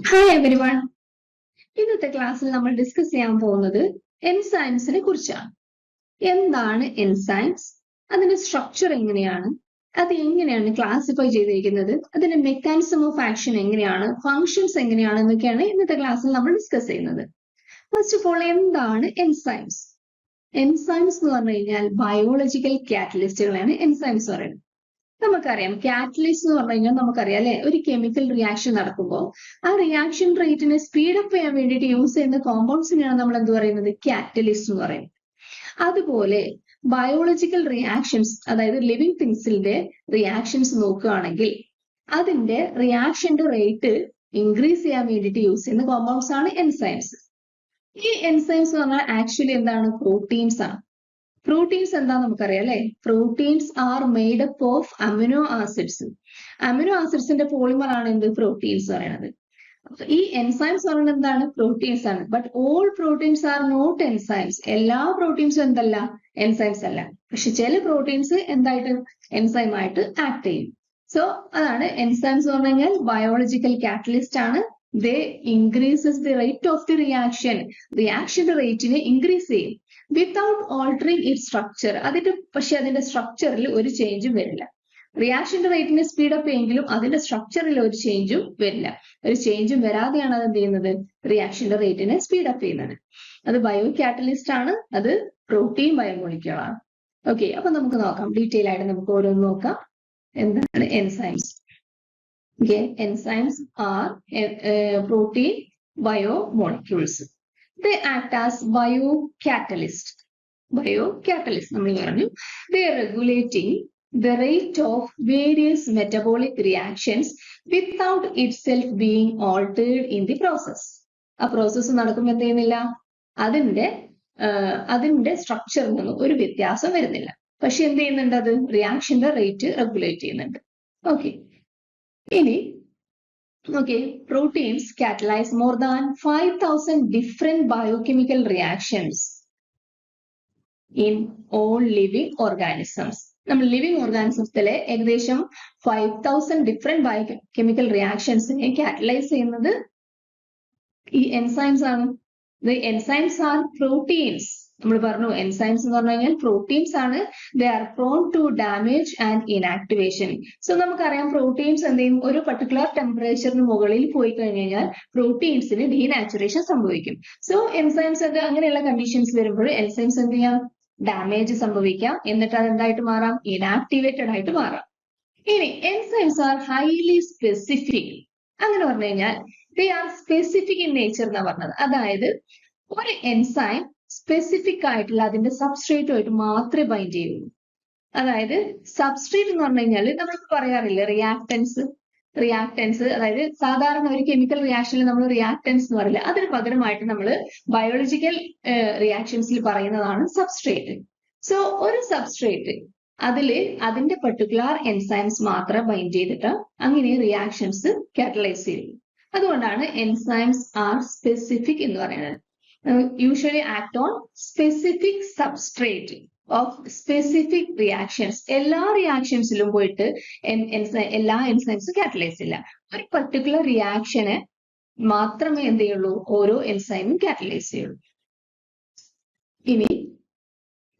Hi everyone. ഇന്നത്തെ ക്ലാസ്സിൽ നമ്മൾ ഡിസ്കസ് ചെയ്യാൻ പോകുന്നത് എൻസൈംസിനെ കുറിച്ചാണ്. എന്താണ് എൻസൈംസ്, അതിന്റെ സ്ട്രക്ചർ എങ്ങനെയാണ്, അത് എങ്ങനെയാണ് ക്ലാസിഫൈ ചെയ്തിരിക്കുന്നത്, അതിന്റെ മെക്കാനിസം ഓഫ് ആക്ഷൻ എങ്ങനെയാണ്, ഫങ്ഷൻസ് എങ്ങനെയാണ് എന്നൊക്കെയാണ് ഇന്നത്തെ ക്ലാസ്സിൽ നമ്മൾ ഡിസ്കസ് ചെയ്യുന്നത്. ഫസ്റ്റ് ഓഫ് ഓൾ, എന്താണ് എൻസൈംസ്? എൻസൈംസ് എന്ന് പറഞ്ഞു കഴിഞ്ഞാൽ ബയോളജിക്കൽ കാറ്റലിസ്റ്റുകളാണ് എൻസൈംസ് പറയുന്നത്. നമുക്കറിയാം, കാറ്റലിസ്റ്റ് എന്ന് പറഞ്ഞു കഴിഞ്ഞാൽ നമുക്കറിയാം അല്ലെ, ഒരു കെമിക്കൽ റിയാക്ഷൻ നടക്കുമ്പോൾ ആ റിയാക്ഷൻ റേറ്റിനെ സ്പീഡപ്പ് ചെയ്യാൻ വേണ്ടിയിട്ട് യൂസ് ചെയ്യുന്ന കോമ്പൗണ്ട്സിനെയാണ് നമ്മൾ എന്ത് പറയുന്നത്, കാറ്റലിസ്റ്റ് എന്ന് പറയുന്നത്. അതുപോലെ ബയോളജിക്കൽ റിയാക്ഷൻസ്, അതായത് ലിവിങ് തിങ്സിന്റെ റിയാക്ഷൻസ് നോക്കുകയാണെങ്കിൽ അതിന്റെ റിയാക്ഷന്റെ റേറ്റ് ഇൻക്രീസ് ചെയ്യാൻ വേണ്ടിയിട്ട് യൂസ് ചെയ്യുന്ന കോമ്പൗണ്ട്സ് ആണ് എൻസൈംസ്. ഈ എൻസൈംസ് എന്ന് പറഞ്ഞാൽ ആക്ച്വലി എന്താണ്, പ്രോട്ടീൻസ് ആണ്. പ്രോട്ടീൻസ് എന്താ നമുക്കറിയാം അല്ലെ. Proteins are made up of amino acids. Amino ആസിഡ്സിന്റെ പോളിമർ ആണ് എന്ത്, പ്രോട്ടീൻസ് പറയുന്നത്. ഈ എൻസൈംസ് പറയുന്നത് എന്താണ്, പ്രോട്ടീൻസ് ആണ്. But all proteins are not enzymes. എല്ലാ പ്രോട്ടീൻസും എന്തല്ല, എൻസൈംസ് അല്ല. പക്ഷെ ചില പ്രോട്ടീൻസ് എന്തായിട്ട് എൻസൈം ആയിട്ട് ആക്ട് ചെയ്യും. സോ അതാണ് എൻസൈംസ് പറഞ്ഞു കഴിഞ്ഞാൽ ബയോളജിക്കൽ കാറ്റലിസ്റ്റ് ആണ്. They increases the rate of the reaction. റിയാക്ഷന്റെ റേറ്റിനെ ഇൻക്രീസ് ചെയ്യും വിത്തൗട്ട് ഓൾട്ടറിങ് ഇറ്റ് സ്ട്രക്ചർ. പക്ഷെ അതിന്റെ സ്ട്രക്ചറിൽ ഒരു ചേഞ്ചും വരില്ല. റിയാക്ഷന്റെ റേറ്റിനെ സ്പീഡപ്പ് ചെയ്യെങ്കിലും അതിന്റെ സ്ട്രക്ചറിൽ ഒരു ചേഞ്ചും വരില്ല. ഒരു ചേഞ്ചും വരാതെയാണ് അത് എന്ത് ചെയ്യുന്നത്, റിയാക്ഷന്റെ റേറ്റിനെ സ്പീഡപ്പ് ചെയ്യുന്നത്. അത് ബയോ കാറ്റലിസ്റ്റ് ആണ്, അത് പ്രോട്ടീൻ ബയോമോളിക്യൂളാണ്. ഓക്കെ, അപ്പൊ നമുക്ക് നോക്കാം, ഡീറ്റെയിൽ ആയിട്ട് നമുക്ക് ഓരോന്ന് നോക്കാം. എന്താണ് enzymes? Okay, enzymes are protein biomolecules. They act as biocatalyst. Biocatalyst നമ്മൾ പറഞ്ഞു. They are regulating the rate of various metabolic reactions without itself being altered in the process. ആ പ്രോസസ്സ് നടക്കുമ്പോൾ എന്ത് ചെയ്യുന്നില്ല, അതിന്റെ സ്ട്രക്ചറിൽ നിന്നും ഒരു വ്യത്യാസം വരുന്നില്ല. പക്ഷെ എന്ത് ചെയ്യുന്നുണ്ട്, അത് റിയാക്ഷന്റെ റേറ്റ് റെഗുലേറ്റ് ചെയ്യുന്നുണ്ട്. ഓക്കെ, ഇനി okay, proteins catalyze more than 5,000 different biochemical reactions in all living organisms. നമ്മൾ ലിവിങ് ഓർഗാനിസത്തിലെ ഏകദേശം 5,000 ഡിഫറെന്റ് ബയോകെമിക്കൽ റിയാക്ഷൻസിനെ കാറ്റലൈസ് ചെയ്യുന്നത് ഈ എൻസൈംസ് ആണ്. The enzymes are proteins. നമ്മൾ പറഞ്ഞു എൻസൈംസ് എന്ന് പറഞ്ഞു കഴിഞ്ഞാൽ പ്രോട്ടീൻസ് ആണ്. They are prone to damage and inactivation. So നമുക്കറിയാം, പ്രോട്ടീൻസ് എന്ത് ചെയ്യും, ഒരു പർട്ടിക്കുലർ ടെമ്പറേച്ചറിന് മുകളിൽ പോയി കഴിഞ്ഞു കഴിഞ്ഞാൽ പ്രോട്ടീൻസിന് ഡീനാച്ചുറേഷൻ സംഭവിക്കും. സോ എൻസൈംസ് അങ്ങനെയുള്ള കണ്ടീഷൻസ് വരുമ്പോൾ എൻസൈംസ് എന്ത് ചെയ്യാം, ഡാമേജ് സംഭവിക്കാം, എന്നിട്ട് അത് എന്തായിട്ട് മാറാം, ഇനാക്ടിവേറ്റഡ് ആയിട്ട് മാറാം. ഇനി എൻസൈംസ് ആർ ഹൈലി സ്പെസിഫിക്. അങ്ങനെ പറഞ്ഞു കഴിഞ്ഞാൽ they are specific in nature എന്നാ പറഞ്ഞത്. അതായത് ഒരു എൻസൈം സ്പെസിഫിക് ആയിട്ടുള്ള അതിന്റെ സബ്സ്ട്രേറ്റുമായിട്ട് മാത്രമേ ബൈൻഡ് ചെയ്യുള്ളൂ. അതായത് സബ്സ്ട്രേറ്റ് എന്ന് പറഞ്ഞു കഴിഞ്ഞാൽ നമ്മൾ പറയാറില്ല റിയാക്ടൻസ്, അതായത് സാധാരണ ഒരു കെമിക്കൽ റിയാക്ഷനിൽ നമ്മൾ റിയാക്ടൻസ് എന്ന് പറയില്ല. അതിന് പകരമായിട്ട് നമ്മൾ ബയോളജിക്കൽ റിയാക്ഷൻസിൽ പറയുന്നതാണ് സബ്സ്ട്രേറ്റ്. സോ ഒരു സബ്സ്ട്രേറ്റ് അതിന്റെ പർട്ടിക്കുലർ എൻസൈംസ് മാത്രം ബൈൻഡ് ചെയ്തിട്ട് അങ്ങനെ റിയാക്ഷൻസ് കാറ്റലൈസ് ചെയ്യും. അതുകൊണ്ടാണ് എൻസൈംസ് ആർ സ്പെസിഫിക് എന്ന് പറയുന്നത്. Usually act on specific substrate of specific reactions. എല്ലാ റിയാക്ഷൻസിലും പോയിട്ട് എല്ലാ എൻസൈംസും കാറ്റലൈസ് ഇല്ല. ഒരു പർട്ടിക്കുലർ റിയാക്ഷന് മാത്രമേ എന്ത് ചെയ്യുള്ളൂ, ഓരോ എൻസൈമും കാറ്റലൈസ് ചെയ്യുള്ളൂ. ഇനി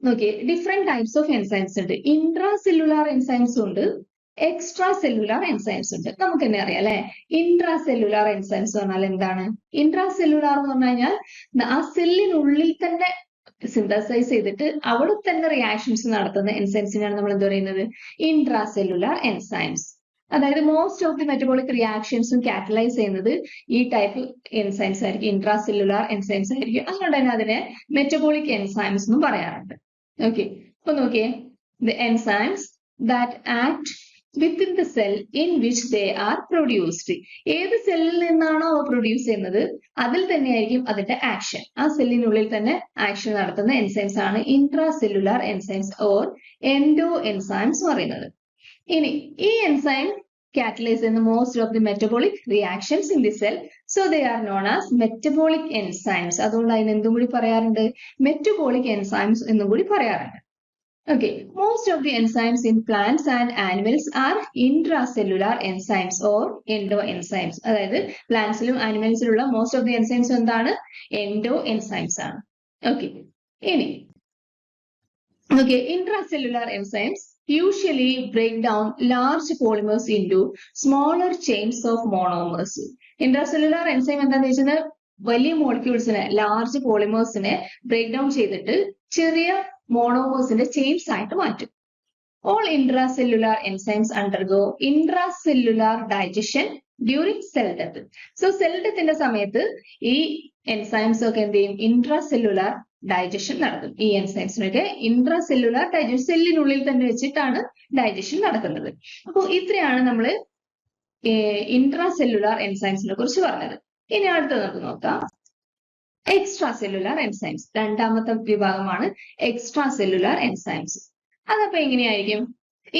നോക്കിയേ, ഡിഫറെന്റ് ടൈപ്സ് ഓഫ് എൻസൈംസ് ഉണ്ട്. ഇൻട്രാ സെല്ലുലാർ എൻസൈംസ് ഉണ്ട്, എക്സ്ട്രാ സെല്ലുലാർ എൻസൈംസ് ഉണ്ട്. നമുക്ക് തന്നെ അറിയാം അല്ലെ, ഇൻട്രാ സെല്ലുലാർ എൻസൈംസ് പറഞ്ഞാൽ എന്താണ്. ഇൻട്രാ സെല്ലുലാർ എന്ന് പറഞ്ഞു കഴിഞ്ഞാൽ ആ സെല്ലിനുള്ളിൽ തന്നെ സിന്തസൈസ് ചെയ്തിട്ട് അവിടെ തന്നെ റിയാക്ഷൻസ് നടത്തുന്ന എൻസൈംസിനാണ് നമ്മൾ എന്ത് പറയുന്നത്, ഇൻട്രാ സെല്ലുലാർ എൻസൈംസ്. അതായത് മോസ്റ്റ് ഓഫ് ദി മെറ്റബോളിക് റിയാക്ഷൻസും കാറ്റലൈസ് ചെയ്യുന്നത് ഈ ടൈപ്പ് എൻസൈംസ് ആയിരിക്കും, ഇൻട്രാ സെല്ലുലാർ എൻസൈംസ് ആയിരിക്കും. അതുകൊണ്ട് തന്നെ അതിനെ മെറ്റബോളിക് എൻസൈംസ് എന്നും പറയാറുണ്ട്. ഓക്കെ, അപ്പൊ നോക്കിയേ, the enzymes that act within the cell in which they are produced. ഏത് സെല്ലിൽ നിന്നാണോ അവ പ്രൊഡ്യൂസ് ചെയ്യുന്നത് അതിൽ തന്നെയായിരിക്കും അതിന്റെ ആക്ഷൻ. ആ സെല്ലിനുള്ളിൽ തന്നെ ആക്ഷൻ നടത്തുന്ന എൻസൈംസ് ആണ് intra cellular enzymes or endo enzymes പറയുന്നത്. ഇനി ഈ എൻസൈം catalyze ചെയ്യുന്ന most of the metabolic reactions in the cell. So they are known as metabolic enzymes. അതുകൊണ്ട് അതിന് എന്തും കൂടി പറയാറുണ്ട്, മെറ്റബോളിക് എൻസൈംസ് എന്നും കൂടി പറയാറുണ്ട്. Okay, most of the enzymes in plants and animals are intracellular enzymes or endoenzymes. അതായത് പ്ലാന്റ്സിലും ആനിമൽസിലുള്ള most of the enzymes എന്താണ്? എൻഡോ എൻസൈംസ് ആണ്. ഓക്കെ, ഇനി okay, intracellular enzymes usually break down large polymers into smaller chains of monomers. Intracellular enzyme എന്താണെന്ന് വെച്ചാൽ വലിയ മോളിക്യൂൾസിനെ, large പോളിമേഴ്സിനെ break down ചെയ്തിട്ട് ചെറിയ മോണോമേഴ്സിന്റെ chains ആയിട്ട് മാറ്റും. All intracellular enzymes undergo intracellular digestion during cell death. So cell death ന്റെ സമയത്ത് ഈ എൻസൈംസ് ഒക്കെ എന്ത് ചെയ്യും? ഇൻട്രാസെല്ലുലാർ ഡൈജഷൻ നടക്കും. ഈ എൻസൈംസിനൊക്കെ ഇൻട്രാസെല്ലുലാർ ഡൈജഷൻ, സെല്ലിനുള്ളിൽ തന്നെ വെച്ചിട്ടാണ് ഡൈജഷൻ നടക്കുന്നത്. അപ്പോൾ ഇത്രയാണ് നമ്മൾ ഇൻട്രാസെല്ലുലാർ എൻസൈംസിനെ കുറിച്ച് പറഞ്ഞത്. ഇനി അടുത്തത് നമുക്ക് നോക്കാം എക്സ്ട്രാ സെല്ലുലാർ എൻസൈംസ്. രണ്ടാമത്തെ വിഭാഗമാണ് എക്സ്ട്രാ സെല്ലുലാർ എൻസൈംസ്. അതപ്പോ എങ്ങനെയായിരിക്കും?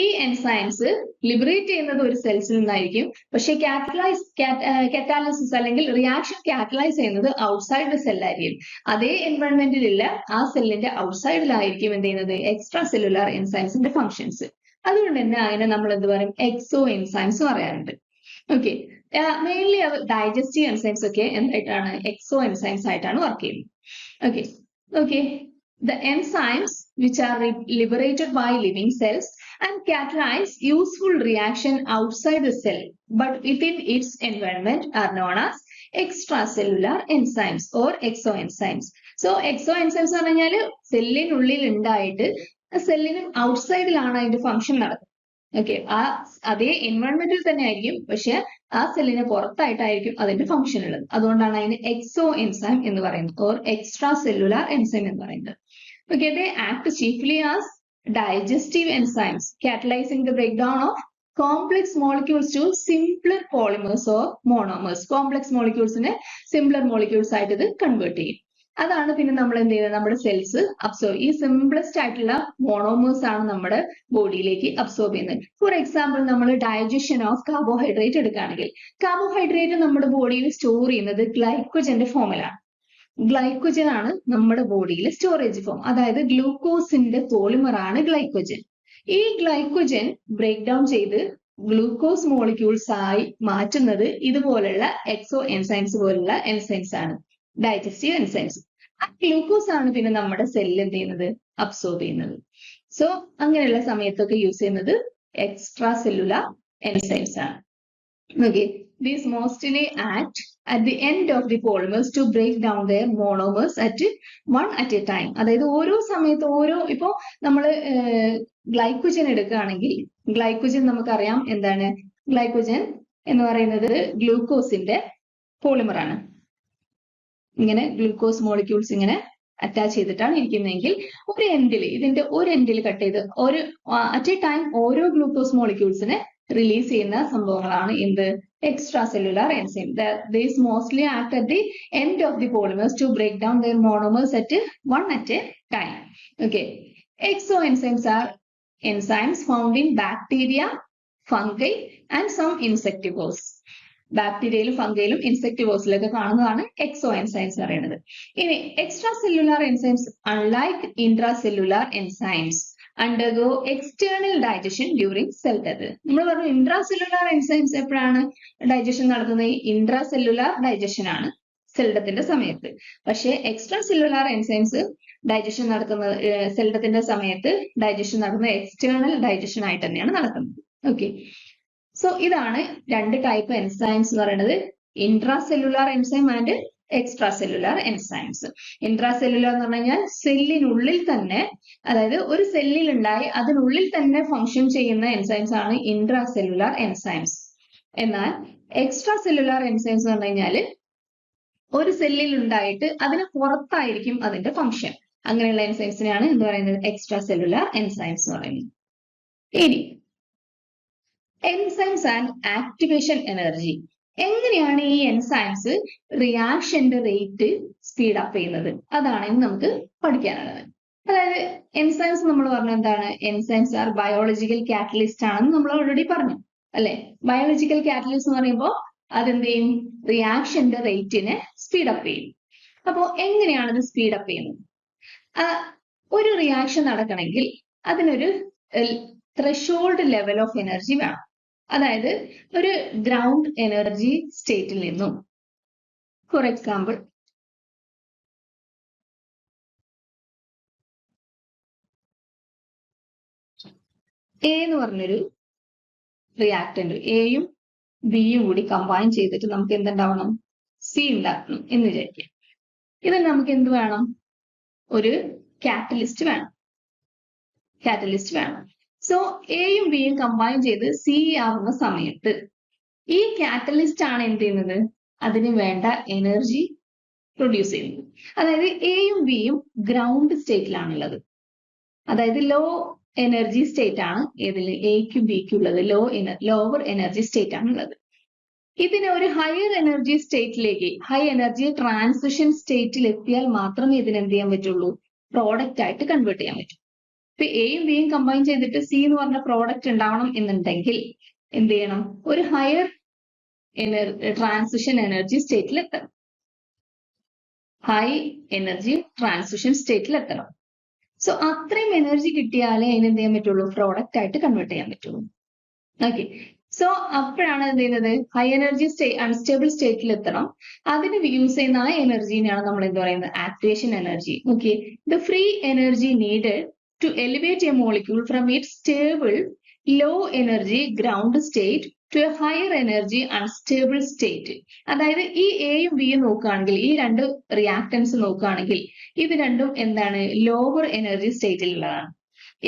ഈ എൻസൈംസ് ലിബറേറ്റ് ചെയ്യുന്നത് ഒരു സെൽസിൽ നിന്നായിരിക്കും, പക്ഷെ കാറ്റലൈസിസ് അല്ലെങ്കിൽ റിയാക്ഷൻ കാറ്റലൈസ് ചെയ്യുന്നത് ഔട്ട്സൈഡ് ദ സെല്ലായിരിക്കും. അതേ എൻവയോൺമെന്റിലുള്ള ആ സെല്ലിന്റെ ഔട്ട്സൈഡിലായിരിക്കും എന്ത് ചെയ്യുന്നത്? എക്സ്ട്രാ സെല്ലുലാർ എൻസൈംസിന്റെ ഫംഗ്ഷൻസ്. അതുകൊണ്ട് തന്നെ അതിനെ നമ്മൾ എന്ത് പറയും? എക്സോ എൻസൈംസ് പറയാറുണ്ട്. ഓക്കെ, മെയിൻലി ഡൈജസ്റ്റീവ് എൻസൈംസ് ഒക്കെ എന്തായിട്ടാണ്? എക്സോ എൻസൈംസ് ആയിട്ടാണ് വർക്ക് ചെയ്യുന്നത്. Okay okay, the enzymes which are liberated by living cells and catalyze useful reaction outside the cell but within its environment are known as extracellular enzymes or exoenzymes. So exoenzymes എന്ന് പറഞ്ഞാൽ സെല്ലിനുള്ളിൽ ഉണ്ടായിട്ട് സെല്ലിനും ഔട്ട്സൈഡിലാണ് അതിന്റെ function നടക്കുന്നത്. Okay, അതേ എൻവയോൺമെന്റിൽ തന്നെ ആയിരിക്കും, പക്ഷെ ആ സെല്ലിന് പുറത്തായിട്ടായിരിക്കും അതിന്റെ ഫംഗ്ഷൻ ഉള്ളത്. അതുകൊണ്ടാണ് അതിന് എക്സോ എൻസൈം എന്ന് പറയുന്നത്, ഓർ എക്സ്ട്രാ സെല്ലുലാർ എൻസൈം എന്ന് പറയുന്നത്. Okay, they act chiefly as digestive enzymes, catalyzing the breakdown of complex molecules to simpler polymers or monomers. Complex molecules നെ simpler molecules ആയിട്ട് ഇത് കൺവേർട്ട് ചെയ്യും. അതാണ് പിന്നെ നമ്മൾ എന്ത് ചെയ്യുന്നത്? നമ്മുടെ സെൽസ് അബ്സോർബ്, ഈ സിംപ്ലസ്റ്റ് ആയിട്ടുള്ള മോണോമേഴ്സ് ആണ് നമ്മുടെ ബോഡിയിലേക്ക് അബ്സോർബ് ചെയ്യുന്നത്. ഫോർ എക്സാമ്പിൾ, നമ്മൾ ഡൈജഷൻ ഓഫ് കാർബോഹൈഡ്രേറ്റ് എടുക്കുകയാണെങ്കിൽ, കാർബോഹൈഡ്രേറ്റ് നമ്മുടെ ബോഡിയിൽ സ്റ്റോർ ചെയ്യുന്നത് ഗ്ലൈക്കോജന്റെ ഫോമിലാണ്. ഗ്ലൈക്കോജൻ ആണ് നമ്മുടെ ബോഡിയിലെ സ്റ്റോറേജ് ഫോം. അതായത് ഗ്ലൂക്കോസിന്റെ പോളിമർ ആണ് ഗ്ലൈക്കോജൻ. ഈ ഗ്ലൈക്കോജൻ ബ്രേക്ക് ഡൗൺ ചെയ്ത് ഗ്ലൂക്കോസ് മോളിക്യൂൾസ് ആയി മാറ്റുന്നത് ഇതുപോലുള്ള എക്സോ എൻസൈംസ് പോലുള്ള എൻസൈംസ് ആണ്, ഡൈജസ്റ്റീവ് എൻസൈംസ്. ആ ഗ്ലൂക്കോസ് ആണ് പിന്നെ നമ്മുടെ സെല്ല് എന്ത് ചെയ്യുന്നത്? അബ്സോർബ് ചെയ്യുന്നത്. സോ അങ്ങനെയുള്ള സമയത്തൊക്കെ യൂസ് ചെയ്യുന്നത് എക്സ്ട്രാ സെല്ലുലാർ എൻസൈംസ് ആണ്. Okay, these mostly act at the end of the polymers to break down their monomers one at a time. അതായത് ഓരോ സമയത്ത് ഇപ്പോ നമ്മൾ ഗ്ലൈക്കോജൻ എടുക്കുകയാണെങ്കിൽ, ഗ്ലൈക്കോജൻ നമുക്കറിയാം എന്താണ്? ഗ്ലൈക്കോജൻ എന്ന് പറയുന്നത് ഗ്ലൂക്കോസിന്റെ പോളിമർ ആണ്. ഇങ്ങനെ ഗ്ലൂക്കോസ് മോളിക്യൂൾസ് ഇങ്ങനെ അറ്റാച്ച് ചെയ്തിട്ടാണ് ഇരിക്കുന്നതെങ്കിൽ ഒരു എൻഡിൽ, ഇതിന്റെ ഒരു എൻഡിൽ കട്ട് ചെയ്ത് അറ്റ് എ ടൈം ഓരോ ഗ്ലൂക്കോസ് മോളിക്യൂൾസിനെ റിലീസ് ചെയ്യുന്ന സംഭവങ്ങളാണ് എന്ത്? Extra cellular enzyme. These mostly act at the end of the polymers to break down their monomers one at a time. Okay, exoenzymes are enzymes found in bacteria, fungi and some insectivores. ബാക്ടീരിയയിലും ഫംഗയിലും ഇൻസെക്ടിവോസിലൊക്കെ കാണുന്നതാണ് എക്സോ enzymes പറയുന്നത്. ഇനി extra cellular enzymes unlike intracellular enzymes undergo external digestion during cell death. നമ്മൾ പറഞ്ഞു intracellular enzymes എപ്പോഴാണ് digestion നടക്കുന്നത്? Intracellular digestion ആണ് cell ഡെത്തിന്റെ സമയത്ത്. പക്ഷേ എക്സ്ട്രാ സെല്ലുലാർ എൻസൈംസ് ഡൈജഷൻ നടക്കുന്നത്, സെൽ ഡെത്തിന്റെ സമയത്ത് ഡൈജഷൻ നടക്കുന്നത് എക്സ്റ്റേണൽ ഡൈജഷൻ ആയിട്ട് തന്നെയാണ് നടക്കുന്നത്. ഓക്കെ, സോ ഇതാണ് രണ്ട് ടൈപ്പ് എൻസൈംസ് എന്ന് പറയുന്നത്, intracellular enzyme and extra cellular enzymes. Intracellular എന്ന് പറഞ്ഞു കഴിഞ്ഞാൽ സെല്ലിനുള്ളിൽ തന്നെ, അതായത് ഒരു സെല്ലിൽ ഉണ്ടായി അതിനുള്ളിൽ തന്നെ ഫംഗ്ഷൻ ചെയ്യുന്ന എൻസൈംസ് ആണ് ഇൻട്രാസെല്ലുലാർ എൻസൈംസ്. എന്നാൽ എക്സ്ട്രാ സെല്ലുലാർ എൻസൈംസ് എന്ന് പറഞ്ഞു കഴിഞ്ഞാൽ ഒരു സെല്ലിൽ ഉണ്ടായിട്ട് അതിന് പുറത്തായിരിക്കും അതിന്റെ ഫംഗ്ഷൻ. അങ്ങനെയുള്ള എൻസൈംസിനെയാണ് എന്ത് പറയുന്നത്? എക്സ്ട്രാ സെല്ലുലാർ എൻസൈംസ് എന്ന് പറയുന്നത്. ഇനി എൻസൈംസ് ആൻഡ് ആക്ടിവേഷൻ എനർജി. എങ്ങനെയാണ് ഈ എൻസൈംസ് റിയാക്ഷന്റെ റേറ്റ് സ്പീഡ് അപ്പ് ചെയ്യുന്നത്? അതാണ് ഇന്ന് നമുക്ക് പഠിക്കാനുള്ളത്. അതായത് എൻസൈംസ് നമ്മൾ പറഞ്ഞ എന്താണ്? എൻസൈംസ് ആർ ബയോളജിക്കൽ കാറ്റലിസ്റ്റ് ആണെന്ന് നമ്മൾ ഓൾറെഡി പറഞ്ഞു അല്ലെ? ബയോളജിക്കൽ കാറ്റലിസ്റ്റ് എന്ന് പറയുമ്പോൾ അതെന്ത് ചെയ്യും? റിയാക്ഷന്റെ റേറ്റിനെ സ്പീഡ് അപ്പ് ചെയ്യും. അപ്പോ എങ്ങനെയാണ് ഇത് സ്പീഡ് അപ്പ് ചെയ്യുന്നത്? ഒരു റിയാക്ഷൻ നടക്കണമെങ്കിൽ അതിനൊരു ത്രെഷോൾഡ് ലെവൽ ഓഫ് എനർജി വേണം. അതായത് ഒരു ഗ്രൗണ്ട് എനർജി സ്റ്റേറ്റിൽ നിന്നും, ഫോർ എക്സാമ്പിൾ എ എന്ന് പറഞ്ഞൊരു റിയാക്ടന്റ്, എയും ബിയും കൂടി കമ്പൈൻ ചെയ്തിട്ട് നമുക്ക് എന്തുണ്ടാവണം, സി ഉണ്ടാക്കണം എന്ന് വിചാരിക്കാം. ഇതിന് നമുക്ക് എന്ത് വേണം, ഒരു കാറ്റലിസ്റ്റ് വേണം. സോ എയും ബിയും കമ്പൈൻ ചെയ്ത് സി ആവുന്ന സമയത്ത് ഈ കാറ്റലിസ്റ്റ് ആണ് എന്ത് ചെയ്യുന്നത്, അതിന് വേണ്ട എനർജി പ്രൊഡ്യൂസ് ചെയ്യുന്നത്. അതായത് എയും ബിയും ഗ്രൗണ്ട് സ്റ്റേറ്റിലാണുള്ളത്. അതായത് ലോ എനർജി സ്റ്റേറ്റ് ആണ് ഏതിൽ, എക്കും ബിക്കും ഉള്ളത് ലോവർ എനർജി സ്റ്റേറ്റ് ആണുള്ളത്. ഇതിനെ ഒരു ഹയർ എനർജി സ്റ്റേറ്റിലേക്ക്, ഹൈ എനർജി ട്രാൻസിഷൻ സ്റ്റേറ്റിൽ എത്തിയാൽ മാത്രമേ ഇതിന് എന്ത് ചെയ്യാൻ പറ്റുള്ളൂ, പ്രോഡക്റ്റ് ആയിട്ട് കൺവേർട്ട് ചെയ്യാൻ പറ്റൂ. ഇപ്പൊ എയും ബിയും കമ്പൈൻ ചെയ്തിട്ട് സി എന്ന് പറഞ്ഞ പ്രോഡക്റ്റ് ഉണ്ടാവണം എന്നുണ്ടെങ്കിൽ എന്ത് ചെയ്യണം, ഒരു ഹയർ ട്രാൻസിഷൻ എനർജി സ്റ്റേറ്റിൽ എത്തണം. ഹൈ എനർജി ട്രാൻസിഷൻ സ്റ്റേറ്റിൽ എത്തണം. സോ അത്രയും എനർജി കിട്ടിയാലേ അതിന് എന്ത് ചെയ്യാൻ പറ്റുള്ളൂ, പ്രോഡക്റ്റ് ആയിട്ട് കൺവേർട്ട് ചെയ്യാൻ പറ്റുള്ളൂ. ഓക്കെ, സോ അപ്പോഴാണ് എന്ത് ചെയ്യുന്നത്, ഹൈ എനർജി അൺസ്റ്റേബിൾ സ്റ്റേറ്റിൽ എത്തണം. അതിന് യൂസ് ചെയ്യുന്ന ആ എനർജിനെയാണ് നമ്മൾ എന്ത് പറയുന്നത്, activation energy. Okay, the free energy needed to elevate a molecule from its stable low energy ground state to a higher energy unstable state. അതായത് ഈ എയും ബിയും നോക്കുകയാണെങ്കിൽ, ഈ രണ്ട് റിയാക്ടൻസ് നോക്കുകയാണെങ്കിൽ ഇത് രണ്ടും എന്താണ്, ലോവർ എനർജി സ്റ്റേറ്റിലുള്ളതാണ്.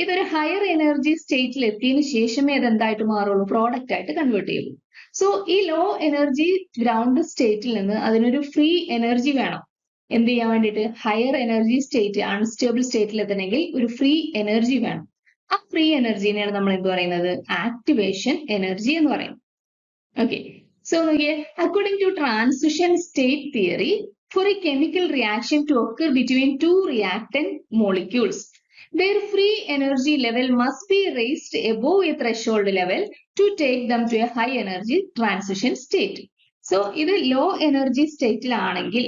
ഇതൊരു ഹയർ എനർജി സ്റ്റേറ്റിൽ എത്തിയതിനു ശേഷമേ അത് എന്തായിട്ട് മാറുള്ളൂ, പ്രോഡക്റ്റ് ആയിട്ട് കൺവേർട്ട് ചെയ്യുള്ളൂ. സോ ഈ ലോ എനർജി ഗ്രൗണ്ട് സ്റ്റേറ്റിൽ നിന്ന് അതിനൊരു ഫ്രീ എനർജി വേണം എന്ത് ചെയ്യാൻ വേണ്ടിയിട്ട്, ഹയർ എനർജി സ്റ്റേറ്റ് അൺസ്റ്റേബിൾ സ്റ്റേറ്റിൽ എത്തണമെങ്കിൽ ഒരു ഫ്രീ എനർജി വേണം. ആ ഫ്രീ എനർജിനെയാണ് നമ്മൾ എന്ത് പറയുന്നത്, ആക്ടിവേഷൻ എനർജി എന്ന് പറയുന്നത്. ഓക്കെ, സോ നോക്കിയേ, according to transition state theory, for a chemical reaction to occur between two reactant molecules, their free energy level must be raised above a threshold level to take them to a high energy transition state. So ഇത് low energy സ്റ്റേറ്റിലാണെങ്കിൽ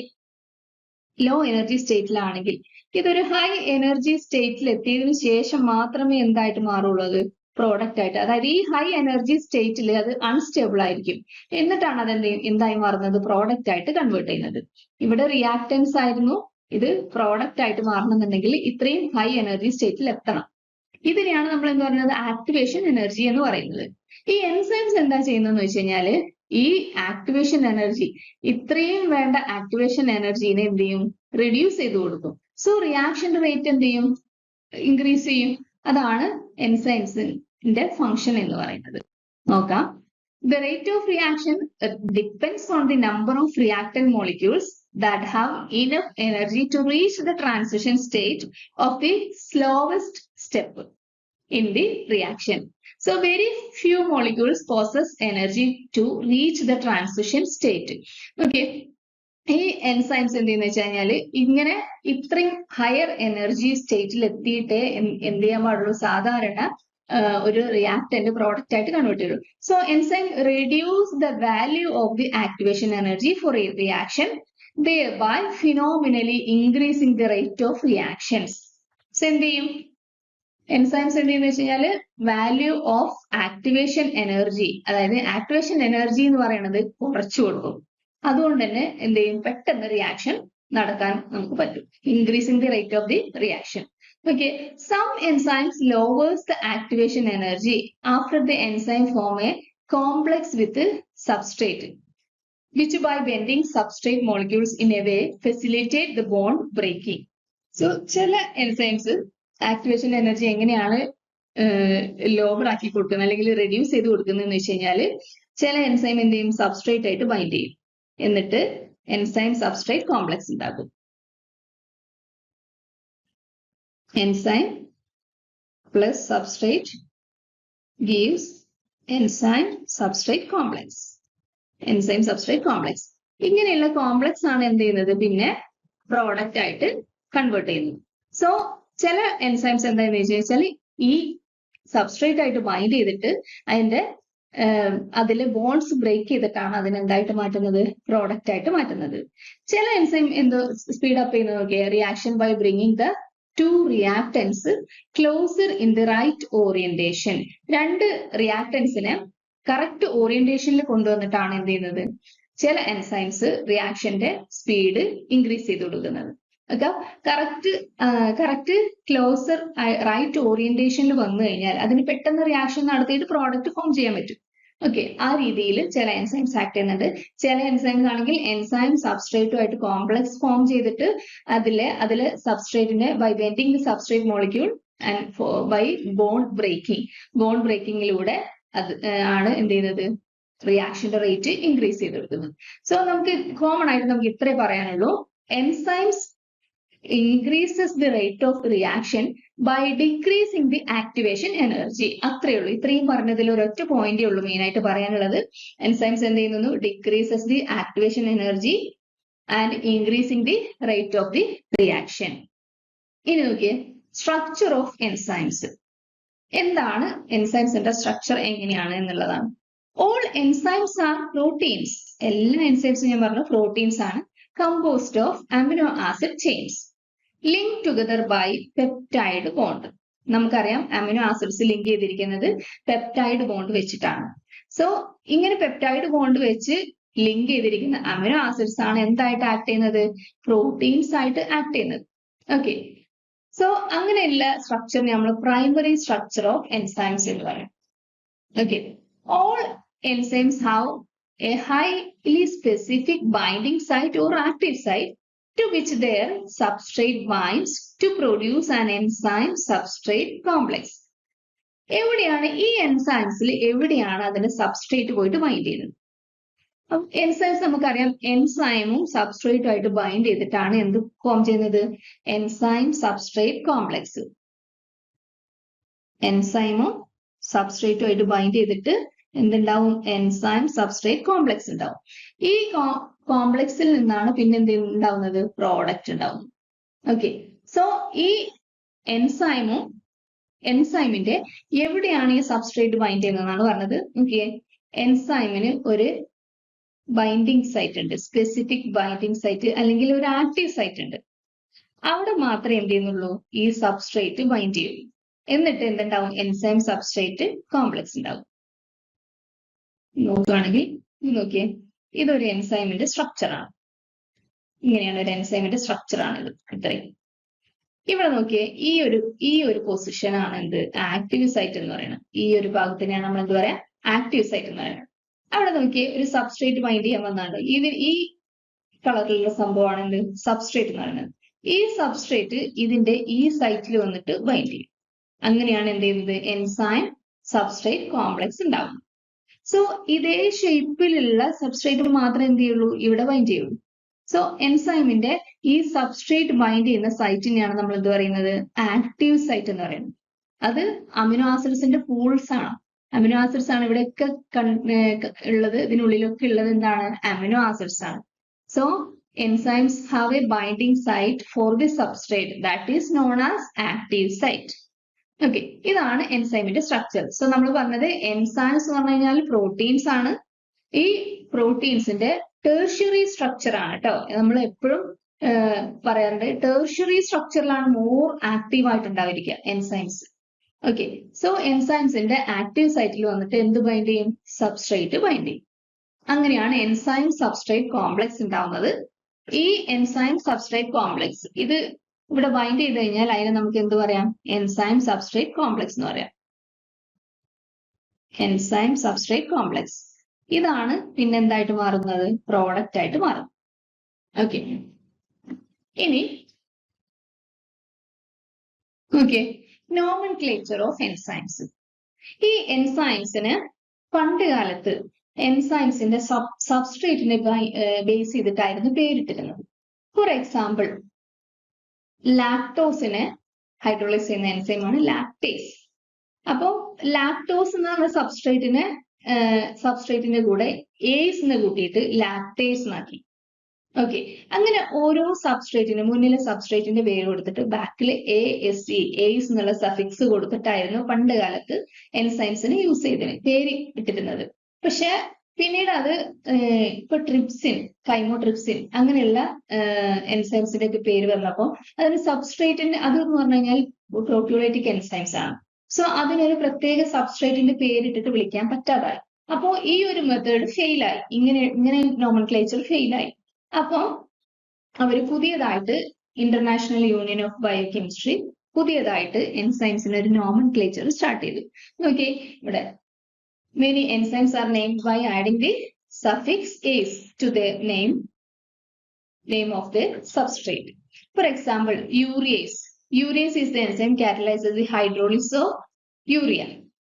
ഇതൊരു high energy സ്റ്റേറ്റിൽ എത്തിയതിനു ശേഷം മാത്രമേ എന്തായിട്ട് മാറുള്ളൂ, അത് product ആയിട്ട്. അതായത് ഈ ഹൈ എനർജി സ്റ്റേറ്റിൽ അത് അൺസ്റ്റേബിൾ ആയിരിക്കും, എന്നിട്ടാണ് അത് എന്തായി മാറുന്നത്, പ്രോഡക്റ്റ് ആയിട്ട് കൺവേർട്ട് ചെയ്യുന്നത്. ഇവിടെ റിയാക്ടൻസ് ആയിരുന്നു, ഇത് പ്രോഡക്റ്റ് ആയിട്ട് മാറണമെന്നുണ്ടെങ്കിൽ ഇത്രയും ഹൈ എനർജി സ്റ്റേറ്റിൽ എത്തണം. ഇതിനെയാണ് നമ്മൾ എന്ന് പറയുന്നത് ആക്ടിവേഷൻ എനർജി എന്ന് പറയുന്നത്. ഈ എൻസൈംസ് എന്താ ചെയ്യുന്നതെന്ന് വെച്ച് കഴിഞ്ഞാല്, ഈ ആക്ടിവേഷൻ എനർജി, ഇത്രയും വേണ്ട ആക്ടിവേഷൻ എനർജീനെ എന്ത് ചെയ്യും, റെഡ്യൂസ് ചെയ്ത് കൊടുക്കും. സോ റിയാക്ഷൻ റേറ്റ് എന്ത് ചെയ്യും, ഇൻക്രീസ് ചെയ്യും. അതാണ് എൻസൈംസിന്റെ ഫംഗ്ഷൻ എന്ന് പറയുന്നത്. നോക്കാം, the rate of reaction depends on the number of reactant molecules that have enough energy to reach the transition state of the slowest step in the reaction. So very few molecules possess energy to reach the transition state. Okay, ഈ enzymes എന്ത് ചെയ്യുന്ന വെച്ച് കഴിഞ്ഞാല് ഇങ്ങനെ ഇത്രയും higher energy സ്റ്റേറ്റിൽ എത്തിയിട്ടേ എന്ത് ചെയ്യാൻ പാടുള്ളൂ, സാധാരണ ഒരു റിയാക്ടന്റ് പ്രോഡക്റ്റ് ആയിട്ട് കൺവേർട്ട് ചെയ്യും. So enzyme reduce the value of the activation energy for a reaction, thereby phenomenally increasing the rate of reactions. So എന്ത് ചെയ്യും, എൻസൈംസ് എന്ത് ചെയ്യുന്ന വെച്ച് കഴിഞ്ഞാല് വാല്യൂ ഓഫ് ആക്ടിവേഷൻ എനർജി, അതായത് ആക്ടിവേഷൻ എനർജി എന്ന് പറയുന്നത് കുറച്ചു കൊടുക്കും. അതുകൊണ്ട് തന്നെ എന്ത് ചെയ്യും, പെട്ടെന്ന് റിയാക്ഷൻ നടക്കാൻ നമുക്ക് പറ്റും. Increasing the rate of the reaction. Okay, some enzymes lowers the activation energy after the enzyme form a complex with the substrate, which by bending substrate molecules in a way facilitate the bond breaking. So ചില enzymes activation energy എങ്ങനെയാണ് lower ആക്കി കൊടുക്കുന്നത് അല്ലെങ്കിൽ reduce ചെയ്ത് കൊടുക്കുന്നതെന്ന് വെച്ച് കഴിഞ്ഞാല്, ചില enzyme എന്ത് ചെയ്യും, സബ്സ്ട്രേറ്റ് ആയിട്ട് ബൈൻഡ് ചെയ്യും, എന്നിട്ട് എൻസൈം സബ്സ്ട്രേറ്റ് കോംപ്ലക്സ് ഉണ്ടാക്കും. Enzyme plus substrate gives enzyme substrate complex. Enzyme substrate complex. ഇങ്ങനെയുള്ള കോംപ്ലക്സ് ആണ് എന്ത് ചെയ്യുന്നത്, പിന്നെ പ്രോഡക്റ്റ് ആയിട്ട് കൺവേർട്ട് ചെയ്യുന്നത്. സോ ചില എൻസൈംസ് എന്താണെന്ന് വെച്ചാൽ ഈ സബ്സ്ട്രേറ്റ് ആയിട്ട് ബൈൻഡ് ചെയ്തിട്ട് അതിന്റെ അതിൽ ബോൺസ് ബ്രേക്ക് ചെയ്തിട്ടാണ് അതിനെന്തായിട്ട് മാറ്റുന്നത്, പ്രോഡക്റ്റ് ആയിട്ട് മാറ്റുന്നത്. ചില എൻസൈം എന്തോ സ്പീഡ് അപ്പ് ചെയ്യുന്നത് നോക്കിയാൽ reaction by bringing the two reactants closer in the right orientation. രണ്ട് റിയാക്ടൻസിനെ കറക്റ്റ് ഓറിയന്റേഷനിൽ കൊണ്ടുവന്നിട്ടാണ് എന്ത് ചെയ്യുന്നത്, ചില എൻസൈംസ് റിയാക്ഷന്റെ സ്പീഡ് ഇൻക്രീസ് ചെയ്ത് കൊടുക്കുന്നത്. ഓക്കെ, കറക്റ്റ് ക്ലോസർ റൈറ്റ് ഓറിയന്റേഷനിൽ വന്നു കഴിഞ്ഞാൽ അതിന് പെട്ടെന്ന് റിയാക്ഷൻ നടത്തിയിട്ട് പ്രോഡക്റ്റ് ഫോം ചെയ്യാൻ പറ്റും. ഓക്കെ, ആ രീതിയിൽ ചില എൻസൈംസ് ആക്ട് ചെയ്യുന്നുണ്ട്. ചില എൻസൈംസ് ആണെങ്കിൽ എൻസൈം സബ്സ്ട്രേറ്റുമായിട്ട് കോംപ്ലക്സ് ഫോം ചെയ്തിട്ട് അതില് സബ്സ്ട്രേറ്റിനെ by bending the substrate molecule and by bond ബ്രേക്കിങ്ങിലൂടെ അത് ആണ് എന്ത് ചെയ്യുന്നത്, റിയാക്ഷന്റെ റേറ്റ് ഇൻക്രീസ് ചെയ്തെടുക്കുന്നത്. സോ നമുക്ക് കോമൺ ആയിട്ട് നമുക്ക് ഇത്രേ പറയാനുള്ളൂ. Enzymes increases the rate of reaction by decreasing the activation energy. അത്രേ ഉള്ളൂ. ഇത്രയും പറഞ്ഞതിൽ ഒരൊറ്റ പോയിന്റേ ഉള്ളൂ മെയിൻ ആയിട്ട് പറയാനുള്ളത്. എൻസൈംസ് എന്ത് ചെയ്യുന്നു, decreases the activation energy and increasing the rate of the reaction. ഇനി നോക്കിയേ, സ്ട്രക്ചർ ഓഫ് എൻസൈംസ്. എന്താണ് എൻസൈംസിന്റെ സ്ട്രക്ചർ, എങ്ങനെയാണ് എന്നുള്ളതാണ്. All enzymes are proteins. എല്ലാ എൻസൈംസും ഞാൻ പറഞ്ഞു പ്രോട്ടീൻസ് ആണ്. composed of amino acid chains linked together by peptide bond. നമുക്കറിയാം അമിനോ ആസിഡ്സ് ലിങ്ക് ചെയ്തിരിക്കുന്നത് പെപ്റ്റൈഡ് ബോണ്ട് വെച്ചിട്ടാണ്. സോ ഇങ്ങനെ പെപ്റ്റൈഡ് ബോണ്ട് വെച്ച് ലിങ്ക് ചെയ്തിരിക്കുന്ന അമിനോ ആസിഡ്സ് ആണ് എന്തായിട്ട് ആക്ട് ചെയ്യുന്നത്, പ്രോട്ടീൻസ് ആയിട്ട് ആക്ട് ചെയ്യുന്നത്. ഓക്കെ, സോ അങ്ങനെയുള്ള സ്ട്രക്ചറിനെ നമ്മൾ പ്രൈമറി സ്ട്രക്ചർ ഓഫ് എൻസൈംസ് എന്ന് പറയും. Okay, all enzymes have a highly specific binding site or active site to which their substrate binds to produce an enzyme substrate complex. എവിടെയാണ് ഈ എൻസൈംസിൽ എവിടെയാണ് അതിന് സബ്സ്ട്രേറ്റ് പോയിട്ട് ബൈൻഡ് ചെയ്യുന്നത്? എൻസൈംസ് നമുക്കറിയാം എൻസൈമും സബ്സ്ട്രേറ്റും ആയിട്ട് ബൈൻഡ് ചെയ്തിട്ടാണ് എന്ത് ഫോം ചെയ്യുന്നത്, എൻസൈം സബ്സ്ട്രേറ്റ് കോംപ്ലക്സ്. എൻസൈമും സബ്സ്ട്രേറ്റും ആയിട്ട് ബൈൻഡ് ചെയ്തിട്ട് എന്തുണ്ടാവും, എൻസൈം സബ്സ്ട്രേറ്റ് കോംപ്ലക്സ് ഉണ്ടാവും. ഈ കോംപ്ലക്സിൽ നിന്നാണ് പിന്നെ എന്ത് ഉണ്ടാവുന്നത്, പ്രോഡക്റ്റ് ഉണ്ടാവുന്നത്. ഓക്കെ, സോ ഈ എൻസൈമിന്റെ എവിടെയാണ് ഈ സബ്സ്ട്രേറ്റ് ബൈൻഡ് ചെയ്യുന്നതെന്നാണ് പറഞ്ഞത്. ഓക്കെ, എൻസൈമിന് ഒരു ബൈൻഡിങ് സൈറ്റ് ഉണ്ട്, സ്പെസിഫിക് ബൈൻഡിങ് സൈറ്റ് അല്ലെങ്കിൽ ഒരു ആക്റ്റീവ് സൈറ്റ് ഉണ്ട്. അവിടെ മാത്രമേ എന്ത് ചെയ്യുന്നുള്ളൂ, ഈ സബ്സ്ട്രേറ്റ് ബൈൻഡ് ചെയ്യൂ. എന്നിട്ട് എന്തുണ്ടാവും, എൻസൈം സബ്സ്ട്രേറ്റ് കോംപ്ലക്സ് ഉണ്ടാവും. നോക്കുകയാണെങ്കിൽ നോക്കിയേ, ഇതൊരു എൻസൈമിന്റെ സ്ട്രക്ചറാണ്. ഇങ്ങനെയാണ് ഒരു എൻസൈമിന്റെ സ്ട്രക്ചറാണ് ഇത്. ഇത്രയും ഇവിടെ നോക്കിയേ, ഈ ഒരു പൊസിഷൻ ആണ് എന്ത്, ആക്റ്റീവ് സൈറ്റ് എന്ന് പറയുന്നത്. ഈ ഒരു ഭാഗത്തിനെയാണ് നമ്മൾ എന്ത് പറയാ, ആക്റ്റീവ് സൈറ്റ് എന്ന് പറയുന്നത്. അവിടെ നോക്കിയേ, ഒരു സബ്സ്ട്രേറ്റ് ബൈൻഡ് ചെയ്യാൻ വന്നാണ്. ഈ കളറിലുള്ള സംഭവമാണ് എന്ത്, സബ്സ്ട്രേറ്റ് എന്ന് പറയുന്നത്. ഈ സബ്സ്ട്രേറ്റ് ഇതിന്റെ ഈ സൈറ്റിൽ വന്നിട്ട് ബൈൻഡ് ചെയ്യും. അങ്ങനെയാണ് എന്ത് ചെയ്യുന്നത്, എൻസൈം സബ്സ്ട്രേറ്റ് കോംപ്ലക്സ് ഉണ്ടാവും. സോ ഇതേ ഷേപ്പിലുള്ള സബ്സ്ട്രേറ്റ് മാത്രമേ എന്ത് ചെയ്യുള്ളൂ, ഇവിടെ ബൈൻഡ് ചെയ്യുള്ളൂ. സോ എൻസൈമിന്റെ ഈ സബ്സ്ട്രേറ്റ് ബൈൻഡ് ചെയ്യുന്ന സൈറ്റിനെയാണ് നമ്മൾ എന്ത് പറയുന്നത്, ആക്റ്റീവ് സൈറ്റ് എന്ന് പറയുന്നത്. അത് അമിനോ ആസിഡ്സിന്റെ പൂൾസ് ആണ്. അമിനോ ആസിഡ്സ് ആണ് ഇവിടെയൊക്കെ ഉള്ളത്. ഇതിനുള്ളിലൊക്കെ ഉള്ളത് എന്താണ്, അമിനോ ആസിഡ്സ് ആണ്. So enzymes have a binding site for the substrate that is known as active site. Okay, ഇതാണ് എൻസൈമിന്റെ സ്ട്രക്ചർ. സോ നമ്മൾ പറഞ്ഞത് എൻസൈംസ് എന്ന് പറഞ്ഞു കഴിഞ്ഞാൽ പ്രോട്ടീൻസ് ആണ്. ഈ പ്രോട്ടീൻസിന്റെ ടേർഷ്യറി സ്ട്രക്ചർ ആണ് കേട്ടോ. നമ്മൾ എപ്പോഴും പറയാറുണ്ട്, ടേർഷ്യറി സ്ട്രക്ചറിലാണ് മോർ ആക്റ്റീവ് ആയിട്ട് ഉണ്ടായിരിക്കുക എൻസൈംസ്. ഓക്കെ, സോ എൻസൈംസിന്റെ ആക്റ്റീവ് സൈറ്റിൽ വന്നിട്ട് എന്ത് ബൈൻഡ് ചെയ്യും, സബ്സ്ട്രേറ്റ് ബൈൻഡ് ചെയ്യും. അങ്ങനെയാണ് എൻസൈം സബ്സ്ട്രേറ്റ് കോംപ്ലക്സ് ഉണ്ടാവുന്നത്. ഈ എൻസൈം സബ്സ്ട്രേറ്റ് കോംപ്ലക്സ് ഇത് ഇവിടെ ബൈൻഡ് ചെയ്ത് കഴിഞ്ഞാൽ അതിനെ നമുക്ക് എന്ത് പറയാം, എൻസൈം സബ്സ്ട്രേറ്റ് കോംപ്ലക്സ് എന്ന് പറയാം. എൻസൈം സബ്സ്ട്രേറ്റ് കോംപ്ലക്സ് ഇതാണ് പിന്നെ എന്തായിട്ട് മാറുന്നത്, പ്രോഡക്റ്റ് ആയിട്ട് മാറും. ഓക്കെ, ഇനി ഓക്കെ, നോമൻക്ലേച്ചർ ഓഫ് എൻസൈംസ്. ഈ എൻസൈംസിന് പണ്ട് കാലത്ത് എൻസൈംസിന്റെ സബ്സ്ട്രേറ്റിനെ ബേസ് ചെയ്തിട്ടായിരുന്നു പേരിട്ടിരുന്നത്. ഫോർ എക്സാമ്പിൾ, ലാക്ടോസിനെ ഹൈഡ്രോളൈസ് ചെയ്യുന്ന എൻസൈമാണ് ലാക്ടേസ്. അപ്പോൾ ലാക്ടോസ് എന്ന് പറഞ്ഞ സബ്സ്ട്രേറ്റിന്റെ കൂടെ ഏസിനെ കൂട്ടിയിട്ട് ലാക്ടേസ് എന്നാക്കി. ഓക്കെ, അങ്ങനെ ഓരോ സബ്സ്ട്രേറ്റിന് മുന്നിലെ സബ്സ്ട്രേറ്റിന്റെ പേര് കൊടുത്തിട്ട് ബാക്കിൽ ASE ഏസ് എന്നുള്ള സഫിക്സ് കൊടുത്തിട്ടായിരുന്നു പണ്ട് കാലത്ത് എൻസൈംസിന് യൂസ് ചെയ്തത് പേര് ഇട്ടിരുന്നത്. പക്ഷെ പിന്നീട് അത് ഇപ്പൊ ട്രിപ്സിൻ, കൈമോട്രിപ്സിൻ അങ്ങനെയുള്ള എൻസൈംസിന്റെ ഒക്കെ പേര് വന്നപ്പോൾ അതിന് സബ്സ്ട്രേറ്റിന്റെ അത് എന്ന് പറഞ്ഞു കഴിഞ്ഞാൽ പ്രോട്ടിയോളൈറ്റിക് എൻസൈംസ് ആണ്. സോ അതിനൊരു പ്രത്യേക സബ്സ്ട്രേറ്റിന്റെ പേരിട്ടിട്ട് വിളിക്കാൻ പറ്റാതായി. അപ്പോ ഈ ഒരു മെത്തേഡ് ഫെയിലായി, ഇങ്ങനെ നോമൻക്ലേച്ചർ ഫെയിലായി. അപ്പോ അവർ പുതിയതായിട്ട് ഇന്റർനാഷണൽ യൂണിയൻ ഓഫ് ബയോകെമിസ്ട്രി പുതിയതായിട്ട് എൻസൈംസിന് ഒരു നോമൻക്ലേച്ചർ സ്റ്റാർട്ട് ചെയ്തു. നോക്കിയേ ഇവിടെ many enzymes are named by adding the suffix "ase" to their name of the substrate. For example, urease. Urease is the enzyme catalyzes the hydrolysis of urea.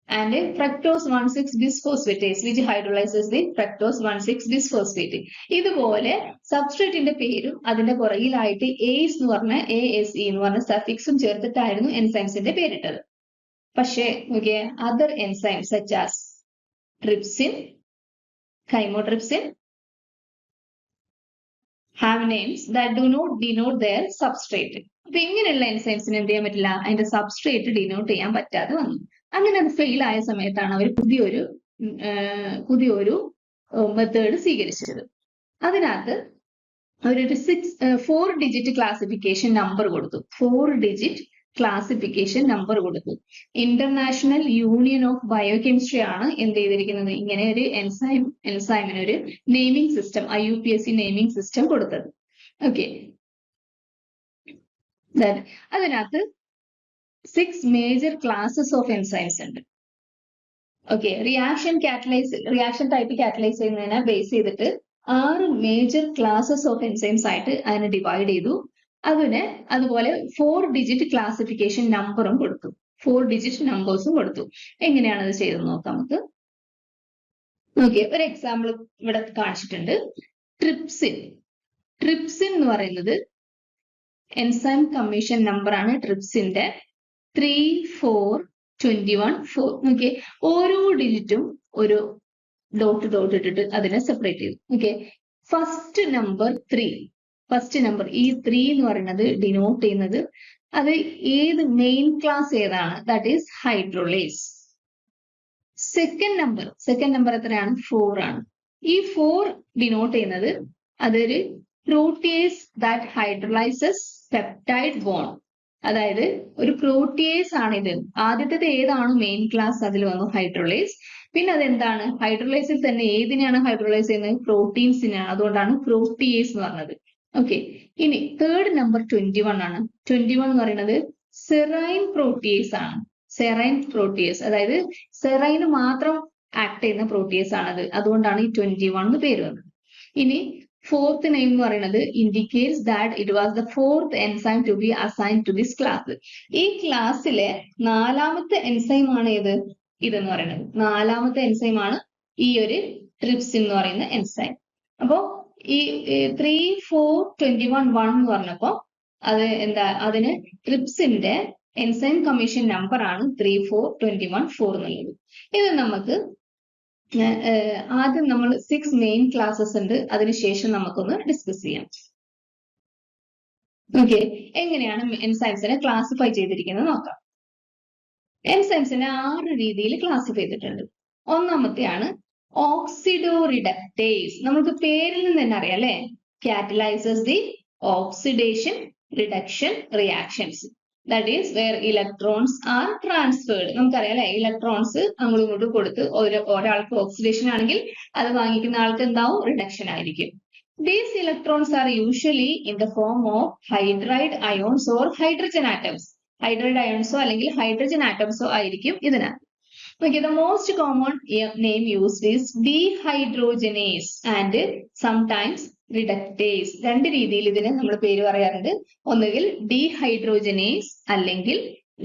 And fructose 1,6-bisphosphatase, which hydrolyzes the fructose 1,6-bisphosphate. ഇതുപോലെ സബ്സ്ട്രേറ്റിന്റെ പേരും അതിന്റെ പുറകിലായിട്ട് ACE എന്ന് പറഞ്ഞ ASE എന്ന് പറഞ്ഞ സഫിക്സും ചേർത്തിട്ടായിരുന്നു എൻസൈംസിന്റെ പേരിട്ടത്. പക്ഷേ നോക്കിയേ, other enzymes such as trypsin, chymotrypsin have names that do not denote their substrate. അപ്പൊ ഇങ്ങനെയുള്ള എൻസൈംസിന് എന്ത് ചെയ്യാൻ പറ്റില്ല, അതിന്റെ സബ്സ്ട്രേറ്റ് ഡിനോട്ട് ചെയ്യാൻ പറ്റാതെ വന്നു. അങ്ങനെ അത് ഫെയിൽ ആയ സമയത്താണ് അവർ പുതിയൊരു മെത്തേഡ് സ്വീകരിച്ചത്. അതിനകത്ത് അവരൊരു 4 ഡിജിറ്റ് ക്ലാസിഫിക്കേഷൻ നമ്പർ കൊടുത്തു. 4 ഡിജിറ്റ് ക്ലാസിഫിക്കേഷൻ നമ്പർ കൊടുത്തു. ഇന്റർനാഷണൽ യൂണിയൻ ഓഫ് ബയോകെമിസ്ട്രി ആണ് എന്ത് ചെയ്തിരിക്കുന്നത്, ഇങ്ങനെ ഒരു എൻസൈമിന് ഒരു naming system, IUPAC naming system കൊടുത്തത്. ഓക്കെ, അതിനകത്ത് 6 മേജർ ക്ലാസസ് ഓഫ് എൻസൈംസ് ഉണ്ട്. ഓക്കെ, റിയാക്ഷൻ ടൈപ്പ് കാറ്റലൈസ് ചെയ്യുന്നതിനെ ബേസ് ചെയ്തിട്ട് 6 മേജർ ക്ലാസസ് ഓഫ് എൻസൈംസ് ആയിട്ട് അതിനെ ഡിവൈഡ് ചെയ്തു. അതുപോലെ 4 ഡിജിറ്റ് ക്ലാസിഫിക്കേഷൻ നമ്പറും കൊടുത്തു, 4 ഡിജിറ്റ് നമ്പേഴ്സും കൊടുത്തു. എങ്ങനെയാണ് അത് ചെയ്തെന്ന് നോക്കാം നമുക്ക്. ഓക്കെ, ഒരു എക്സാമ്പിൾ ഇവിടെ കാണിച്ചിട്ടുണ്ട്. ട്രിപ്സിൻ എന്ന് പറയുന്നത് എൻസൈം കമ്മീഷൻ നമ്പർ ആണ്. ട്രിപ്സിന്റെ 3,4,21,4. നോക്കിയേ, ഓരോ ഡിജിറ്റും ഒരു ഡോട്ട് ഇട്ടിട്ട് അതിനെ സെപ്പറേറ്റ് ചെയ്തു. ഓക്കെ, ഫസ്റ്റ് നമ്പർ ഈ 3 എന്ന് പറയുന്നത് ഡിനോട്ട് ചെയ്യുന്നത് അത് ഏത് മെയിൻ ക്ലാസ് ഏതാണ്, ദാറ്റ് ഈസ് ഹൈഡ്രോളേസ്. സെക്കൻഡ് നമ്പർ എത്രയാണ്, 4 ആണ്. ഈ 4 ഡിനോട്ട് ചെയ്യുന്നത് അതൊരു പ്രോട്ടിയേസ് ദാറ്റ് ഹൈഡ്രോളൈസസ് പെപ്റ്റൈഡ് ബോണ്ട്. അതായത് ഒരു പ്രോട്ടിയേസ് ആണിത്. ആദ്യത്തേത് ഏതാണ് മെയിൻ ക്ലാസ്, അതിൽ വന്നു ഹൈഡ്രോളേസ്. പിന്നെ അതെന്താണ്, ഹൈഡ്രോളൈസിൽ തന്നെ ഏതിനെയാണ് ഹൈഡ്രോളൈസ് ചെയ്യുന്നത്, പ്രോട്ടീൻസിനാണ്. അതുകൊണ്ടാണ് പ്രോട്ടിയേസ് എന്ന് പറഞ്ഞത്. ഓക്കെ, ഇനി തേർഡ് നമ്പർ 21 ആണ്. 21 എന്ന് പറയുന്നത് സെറൈൻ പ്രോട്ടിയേസ് ആണ്. അതായത് സെറൈന് മാത്രം ആക്ട് ചെയ്യുന്ന പ്രോട്ടിയേസ് ആണത്. അതുകൊണ്ടാണ് ഈ 21 പേര് വന്നത്. ഇനി ഫോർത്ത് നെയിം എന്ന് പറയുന്നത് indicates that it was the 4th enzyme to be assigned to this class. ഈ ക്ലാസ്സിലെ 4ാമത്തെ എൻസൈം ആണ് ഇതെന്ന് പറയുന്നത്. 4ാമത്തെ എൻസൈം ആണ് ഈ ഒരു ട്രിപ്സിൻ എന്ന് പറയുന്ന എൻസൈം. അപ്പോ ഈ 3,4,21,1 എന്ന് പറഞ്ഞപ്പോ അത് അതിന് ട്രിപ്സിന്റെ എൻസൈം കമ്മീഷൻ നമ്പർ ആണ് 3,4,21,4 എന്നുള്ളത്. ഇത് നമുക്ക് ആദ്യം നമ്മൾ 6 മെയിൻ ക്ലാസ്സസ് ഉണ്ട്, അതിനുശേഷം നമുക്കൊന്ന് ഡിസ്കസ് ചെയ്യാം. ഓക്കെ, എങ്ങനെയാണ് എൻസൈംസിനെ ക്ലാസിഫൈ ചെയ്തിരിക്കുന്നത് നോക്കാം. എൻസൈംസിനെ 6 രീതിയിൽ ക്ലാസിഫൈ ചെയ്തിട്ടുണ്ട്. ഒന്നാമത്തെയാണ് ഓക്സിഡോറിഡക്ടേസ്. നമുക്ക് പേരിൽ നിന്ന് തന്നെ അറിയാം അല്ലെ, catalyses the oxidation reduction reactions. That is wear electrons are transferred. നമുക്കറിയാം അല്ലെ, ഇലക്ട്രോൺസ് അങ്ങോട്ടും ഇങ്ങോട്ടും കൊടുത്ത് ഒരാൾക്ക് ഓക്സിഡേഷൻ ആണെങ്കിൽ അത് വാങ്ങിക്കുന്ന ആൾക്ക് എന്താവും, റിഡക്ഷൻ ആയിരിക്കും. These electrons are usually in the form of hydride ions or hydrogen atoms. Hydride അയോൺസോ അല്ലെങ്കിൽ ഹൈഡ്രജൻ ആറ്റംസോ ആയിരിക്കും ഇതിനകത്ത്. Okay, the most common name used is dehydrogenase and sometimes reductase. 2 രീതിയിൽ ഇതിനെ നമ്മൾ പേര് പറയാറുണ്ട്. ഒന്നുകിൽ dehydrogenase അല്ലെങ്കിൽ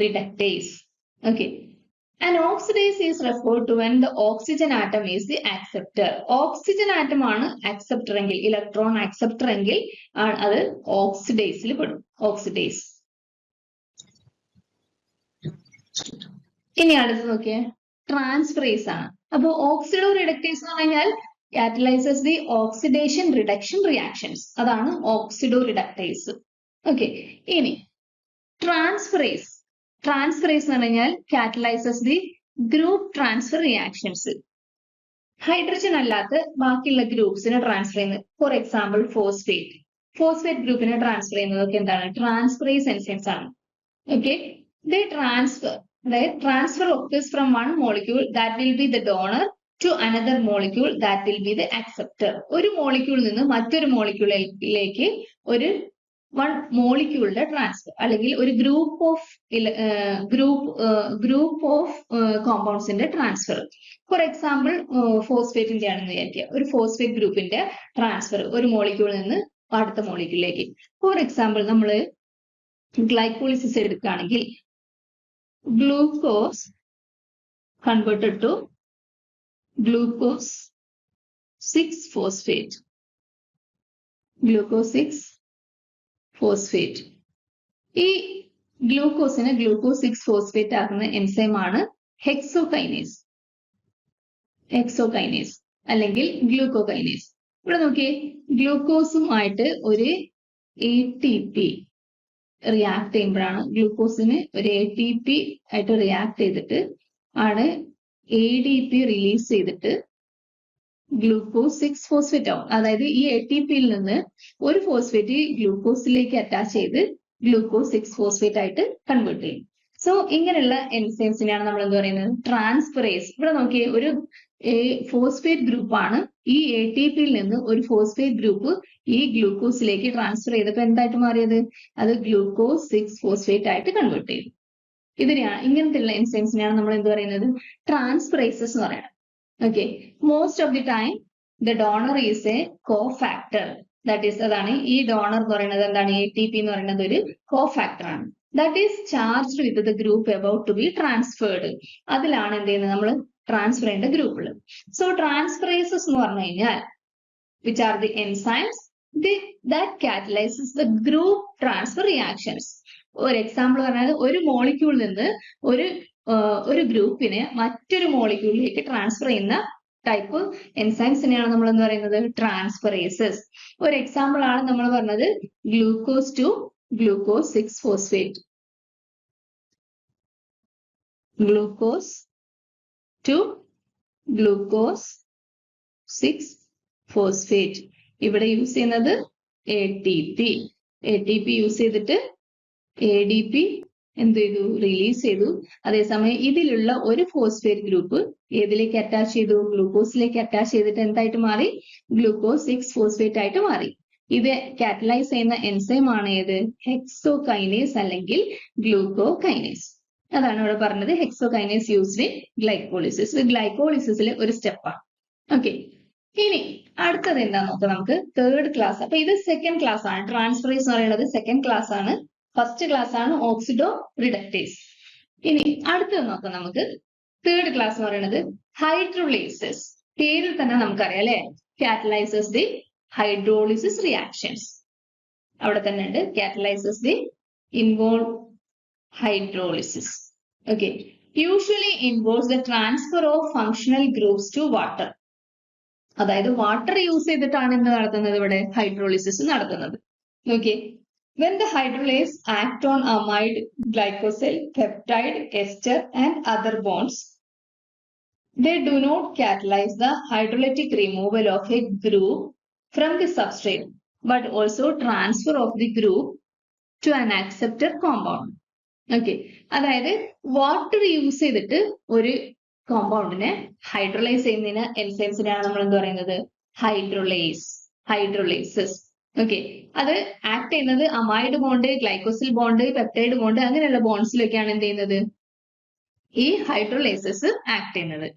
reductase. Okay. An oxidase is referred to when the oxygen atom is the acceptor. Oxygen atom ആണ് acceptor എങ്കിൽ, ഇലക്ട്രോൺ acceptor എങ്കിൽ അത് ഓക്സിഡേസിൽ പെടും. ഓക്സിഡേസ്. ഇനി അടുത്ത് നോക്കിയേ, ട്രാൻസ്ഫറേസ് ആണ്. അപ്പൊ ഓക്സിഡോ റിഡക്ടേസ് എന്ന് പറഞ്ഞാൽ catalyzes the oxidation reduction reactions. അതാണ് ഓക്സിഡോ റിഡക്ടേസ്. ഓക്കെ, ഇനി ട്രാൻസ്ഫറേസ് എന്ന് പറഞ്ഞാൽ catalyzes the group transfer reactions. Hydrogen അല്ലാത്ത ബാക്കിയുള്ള ഗ്രൂപ്പ്സിനെ ട്രാൻസ്ഫർ ചെയ്യുന്നത്. ഫോർ എക്സാമ്പിൾ ഫോസ്ഫേറ്റ് ഗ്രൂപ്പിനെ ട്രാൻസ്ഫർ ചെയ്യുന്നതൊക്കെ എന്താണ്? ട്രാൻസ്ഫറേസ് എൻസൈംസ് ആണ്. Okay, they transfer transfer occurs from one molecule that will be the donor to another molecule that will be the acceptor. ഒരു മോളിക്യൂളിൽ നിന്ന് മറ്റൊരു മോളിക്യൂളിലേക്ക് ഒരു വൺ മോളിക്യൂളിന്റെ ട്രാൻസ്ഫർ അല്ലെങ്കിൽ ഒരു ഗ്രൂപ്പ് ഓഫ് കോമ്പൗണ്ട്സിന്റെ ട്രാൻസ്ഫർ. ഫോർ എക്സാമ്പിൾ ഫോസ്ഫേറ്റിന്റെ ആണെന്ന് വിചാരിക്കുക. ഒരു ഫോസ്ഫേറ്റ് ഗ്രൂപ്പിന്റെ ട്രാൻസ്ഫർ ഒരു മോളിക്യൂളിൽ നിന്ന് അടുത്ത മോളിക്യൂളിലേക്ക്. ഫോർ എക്സാമ്പിൾ നമ്മൾ ഗ്ലൈക്കോളിസിസ് എടുക്കുകയാണെങ്കിൽ glucose converted to glucose 6-phosphate. Glucose 6-phosphate. ഈ ഗ്ലൂക്കോസിനെ ഗ്ലൂക്കോസ് 6-phosphate ആക്കുന്ന എൻസൈമാണ് ഹെക്സോകൈനേസ് അല്ലെങ്കിൽ ഗ്ലൂക്കോകൈനേസ്. ഇവിടെ നോക്കിയേ, ഗ്ലൂക്കോസുമായിട്ട് ഒരു ATP റിയാക്ട് ചെയ്യുമ്പോഴാണ് ഗ്ലൂക്കോസിന് ഒരു ATP ആയിട്ട് റിയാക്ട് ചെയ്തിട്ട് ആണ് ADP റിലീസ് ചെയ്തിട്ട് ഗ്ലൂക്കോസ് 6-phosphate ആവും. അതായത് ഈ ATPയിൽ നിന്ന് ഒരു ഫോസ്ഫേറ്റ് ഗ്ലൂക്കോസിലേക്ക് അറ്റാച്ച് ചെയ്ത് ഗ്ലൂക്കോസ് 6-phosphate ആയിട്ട് കൺവേർട്ട് ചെയ്യും. സോ ഇങ്ങനെയുള്ള എൻസൈംസിനെയാണ് നമ്മൾ എന്ത് പറയുന്നത്? ട്രാൻസ്ഫറേസ്. ഇവിടെ നോക്കിയേ, ഒരു ഫോസ്ഫേറ്റ് ഗ്രൂപ്പാണ് ഈ ATPയിൽ നിന്ന് ഒരു ഫോസ്ഫേറ്റ് ഗ്രൂപ്പ് ഈ ഗ്ലൂക്കോസിലേക്ക് ട്രാൻസ്ഫർ ചെയ്തപ്പോൾ എന്തായിട്ട് മാറിയത്? അത് ഗ്ലൂക്കോസ് 6-phosphate ആയിട്ട് കൺവേർട്ട് ചെയ്തു. ഇങ്ങനത്തെയുള്ള എൻസൈംസിനെയാണ് നമ്മൾ എന്ത് പറയുന്നത്? ട്രാൻസ്ഫറേസസ് എന്ന് പറയുന്നത്. Okay, most of the time the donor is A cofactor. That is, അതാണ് ഈ ഡോണർ എന്ന് പറയുന്നത്. എന്താണ്? ATP എന്ന് പറയുന്നത് ഒരു കോഫാക്ടർ ആണ്. That is charged with the group about to be transferred. അതിലാണ് എന്ത് ചെയ്യുന്നത്? നമ്മൾ ട്രാൻസ്ഫർ ചെയ്യേണ്ട ഗ്രൂപ്പുകൾ. സോ ട്രാൻസ്ഫറേസസ് എന്ന് പറഞ്ഞു കഴിഞ്ഞാൽ which are the enzymes that catalyzes the group transfer reactions. ഒരു എക്സാമ്പിൾ പറഞ്ഞാൽ ഒരു മോളിക്യൂളിൽ നിന്ന് ഒരു ഗ്രൂപ്പിനെ മറ്റൊരു മോളിക്യൂളിലേക്ക് ട്രാൻസ്ഫർ ചെയ്യുന്ന ടൈപ്പ് എൻസൈംസിനെയാണ് നമ്മൾ എന്ന് പറയുന്നത്? ട്രാൻസ്ഫറേസസ്. ഒരു എക്സാമ്പിൾ ആണ് നമ്മൾ പറഞ്ഞത് glucose to glucose 6-phosphate. Glucose to glucose 6-phosphate. ഇവിടെ യൂസ് ചെയ്യുന്നത് ATP യൂസ് ചെയ്തിട്ട് ADP എന്ത് ചെയ്തു? റിലീസ് ചെയ്തു. അതേസമയം ഇതിലുള്ള ഒരു ഫോസ്ഫേറ്റ് ഗ്രൂപ്പ് ഏതിലേക്ക് അറ്റാച്ച് ചെയ്തു? ഗ്ലൂക്കോസിലേക്ക് അറ്റാച്ച് ചെയ്തിട്ട് എന്തായിട്ട് മാറി? ഗ്ലൂക്കോസ് 6-phosphate ആയിട്ട് മാറി. ഇത് കാറ്റലൈസ് ചെയ്യുന്ന എൻസൈം ആണ് ഏത്? ഹെക്സോകൈനേസ് അല്ലെങ്കിൽ ഗ്ലൂക്കോകൈനേസ്. അതാണ് ഇവിടെ പറഞ്ഞത്. Hexokinase used in glycolysis. ഗ്ലൈക്കോളിസിസിലെ ഒരു സ്റ്റെപ്പാണ്. ഓക്കെ, ഇനി അടുത്തത് എന്താന്ന് നോക്കാം നമുക്ക്. Third class. അപ്പൊ ഇത് സെക്കൻഡ് ക്ലാസ് ആണ്. ട്രാൻസ്ഫറേസ് എന്ന് പറയുന്നത് സെക്കൻഡ് ക്ലാസ് ആണ്. ഫസ്റ്റ് ക്ലാസ് ആണ് ഓക്സിഡോ റിഡക്ടേസ്. ഇനി അടുത്തത് നോക്കാം നമുക്ക്. തേർഡ് ക്ലാസ് എന്ന് പറയുന്നത് ഹൈഡ്രോളിസിസ്. പേരിൽ തന്നെ നമുക്കറിയാം അല്ലെ, കാറ്റലൈസസ് ദി ഹൈഡ്രോളിസിസ് റിയാക്ഷൻസ്. അവിടെ തന്നെ ഉണ്ട് catalyses the involve hydrolysis. Okay, usually involves the transfer of functional groups to water. അതായത് വാട്ടർ യൂസ് ചെയ്തിട്ടാണ് എന്ത് നടത്തുന്നത്? ഇവിടെ ഹൈഡ്രോളിസിസ് നടത്തുന്നത്. Okay, when the hydrolase act on amide, glycoside, peptide, ester and other bonds, they do not catalyze the hydrolytic removal of a group from the substrate, but also transfer of the group to an acceptor compound. Okay, അതായത് water use ചെയ്തിട്ട് ഒരു കോമ്പൗണ്ടിനെ hydrolyse ചെയ്യുന്നതിന് എൻസൈംസിനെയാണ് നമ്മൾ എന്ത് പറയുന്നത്? Hydrolases. Okay, അത് ആക്ട് ചെയ്യുന്നത് amide bond, glycosyl bond, peptide bond അങ്ങനെയുള്ള ബോണ്ട്സിലൊക്കെയാണ് എന്ത് ചെയ്യുന്നത്? ഈ ഹൈഡ്രോലൈസസ് ആക്ട് ചെയ്യുന്നത്.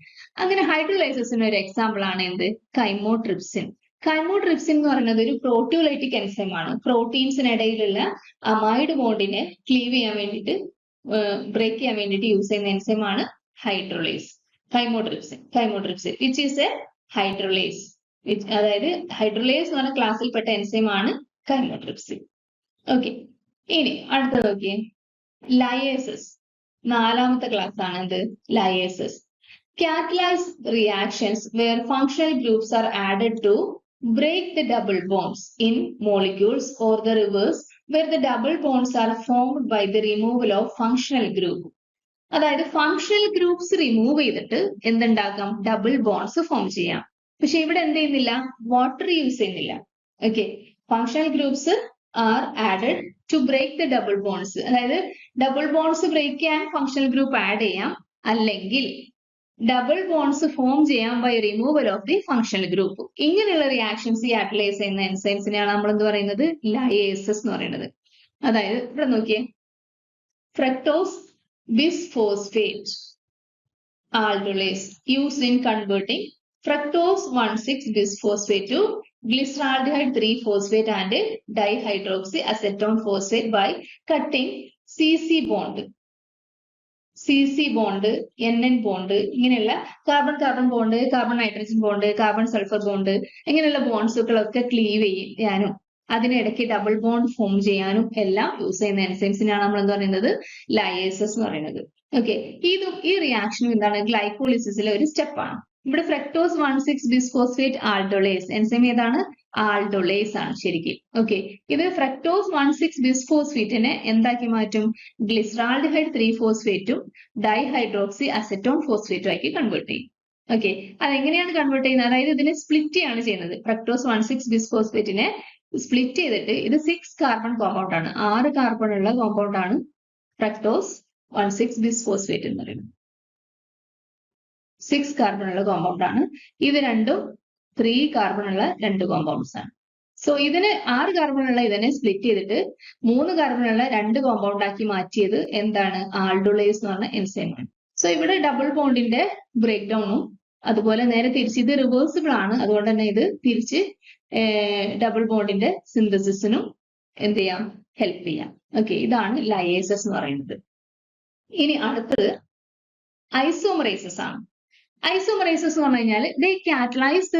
അങ്ങനെ ഹൈഡ്രോലൈസസിന് ഒരു എക്സാമ്പിൾ ആണ് എന്ത്? കൈമോട്രിപ്സിൻ. കൈമോട്രിപ്സിൻ എന്ന് പറയുന്നത് ഒരു പ്രോട്ടിയോലൈറ്റിക് എൻസൈം ആണ്. പ്രോട്ടീൻസിനിടയിലുള്ള അമൈഡ് ബോണ്ടിനെ ക്ലീവ് ചെയ്യാൻ വേണ്ടിയിട്ട്, ബ്രേക്ക് ചെയ്യാൻ വേണ്ടിയിട്ട് യൂസ് ചെയ്യുന്ന എൻസൈം ആണ് chymotrypsin. Which is a hydrolase. അതായത് ഹൈഡ്രോലേസ് എന്ന് പറഞ്ഞ ക്ലാസ്സിൽപ്പെട്ട എൻസൈം ആണ് കൈമോട്രിപ്സിൻ. ഓക്കെ, ഇനി അടുത്തത് നോക്കിയേ, ലയേസസ്. നാലാമത്തെ ക്ലാസ് ആണ് എന്ത്? Lyases. Catalyze reactions where functional groups are added to break the double bonds in molecules, or the reverse where the double bonds are formed by the removal of functional group. അതായത് functional groups remove ചെയ്തിട്ട് എന്തുണ്ടാക്കാം, double bonds form ചെയ്യാം. പക്ഷെ ഇവിടെ എന്ത് ചെയ്യുന്നില്ല, water use ചെയ്യുന്നില്ല. Okay, functional groups are added to break the double bonds. അതായത് double bonds break ചെയ്യാൻ ഫങ്ഷണൽ ഗ്രൂപ്പ് ആഡ് ചെയ്യാം, അല്ലെങ്കിൽ ഡബിൾ ബോൺസ് ഫോം ചെയ്യാം by removal of the functional group. ഇങ്ങനെയുള്ള റിയാക്ഷൻസ് കാറ്റലൈസ് ചെയ്യുന്ന എൻസൈംസിനെയാണ് നമ്മൾ എന്ത് പറയുന്നത്, ലയേസസ് എന്ന് പറയുന്നത്. അതായത് ഇവിടെ നോക്കിയേ, fructose bisphosphate aldolase used in converting fructose 1,6-bisphosphate to glyceraldehyde 3-phosphate and dihydroxyacetone phosphate by cutting CC bond, NN bond, ഇങ്ങനെയുള്ള carbon carbon bond, carbon nitrogen bond, carbon sulphur bond, ഇങ്ങനെയുള്ള ബോണ്ട്സുകളൊക്കെ ക്ലീവ് ചെയ്യാനും അതിനിടയ്ക്ക് ഡബിൾ ബോണ്ട് ഫോം ചെയ്യാനും എല്ലാം use ചെയ്യുന്ന എൻസൈംസിനാണ് നമ്മൾ എന്താ പറയുന്നത്, ലയേസസ് എന്ന് പറയുന്നത്. ഓക്കെ, ഈ റിയാക്ഷനും എന്താണ്, ഗ്ലൈക്കോളിസിസിലെ ഒരു സ്റ്റെപ്പാണ്. ഇവിടെ ഫ്രക്ടോസ് 1,6-bisphosphate ആൾഡോളേസ് എൻസൈം ഏതാണ്, ആൾഡോളേസ് ആണ് ശരിക്കും. ഓക്കെ, ഇത് ഫ്രക്ടോസ് 1,6-bisphosphate എന്താക്കി മാറ്റും, ഗ്ലിസറാൾഡിഹൈഡ് 3-phosphate ഡൈഹൈഡ്രോക്സി അസറ്റോൺ ഫോസ്ഫേറ്റും ആക്കി കൺവേർട്ട് ചെയ്യും. ഓക്കെ, അതെങ്ങനെയാണ് കൺവേർട്ട് ചെയ്യുന്നത്, അതായത് ഇതിനെ സ്പ്ലിറ്റ് ആണ് ചെയ്യുന്നത്. ഫ്രക്ടോസ് 1,6-bisphosphate സ്പ്ലിറ്റ് ചെയ്തിട്ട് ഇത് 6 കാർബൺ കോമ്പൗണ്ട് ആണ്, 6 കാർബൺ ഉള്ള കോമ്പൗണ്ട് ആണ് ഫ്രക്ടോസ് 1,6-bisphosphate എന്ന് പറയുന്നത്. 6 കാർബൺ ഉള്ള കോമ്പൗണ്ട് ആണ്. ഇത് രണ്ടും 3 കാർബൺ ഉള്ള 2 കോമ്പൗണ്ട്സ് ആണ്. സോ ഇതിന് 6 കാർബൺ ഉള്ള ഇതിനെ സ്പ്ലിറ്റ് ചെയ്തിട്ട് 3 കാർബൺ ഉള്ള 2 കോമ്പൗണ്ട് ആക്കി മാറ്റിയത് എന്താണ്, ആൾഡോളേസ് എന്ന് പറഞ്ഞ എൻസൈം ആണ്. സോ ഇവിടെ ഡബിൾ ബോണ്ടിന്റെ ബ്രേക്ക് ഡൗണും അതുപോലെ നേരെ തിരിച്ച് ഇത് റിവേഴ്സിബിൾ ആണ്, അതുകൊണ്ട് തന്നെ ഇത് തിരിച്ച് ഡബിൾ ബോണ്ടിന്റെ സിന്തസിസിനും എന്ത് ചെയ്യാം, ഹെൽപ്പ് ചെയ്യാം. ഓക്കെ, ഇതാണ് ലയേസസ് എന്ന് പറയുന്നത്. ഇനി അടുത്തത് ഐസോമറേസസ് ആണ്. ഐസോമറേസസ് എന്ന് പറഞ്ഞു കഴിഞ്ഞാൽ ദേ കാറ്റലൈസ് ദ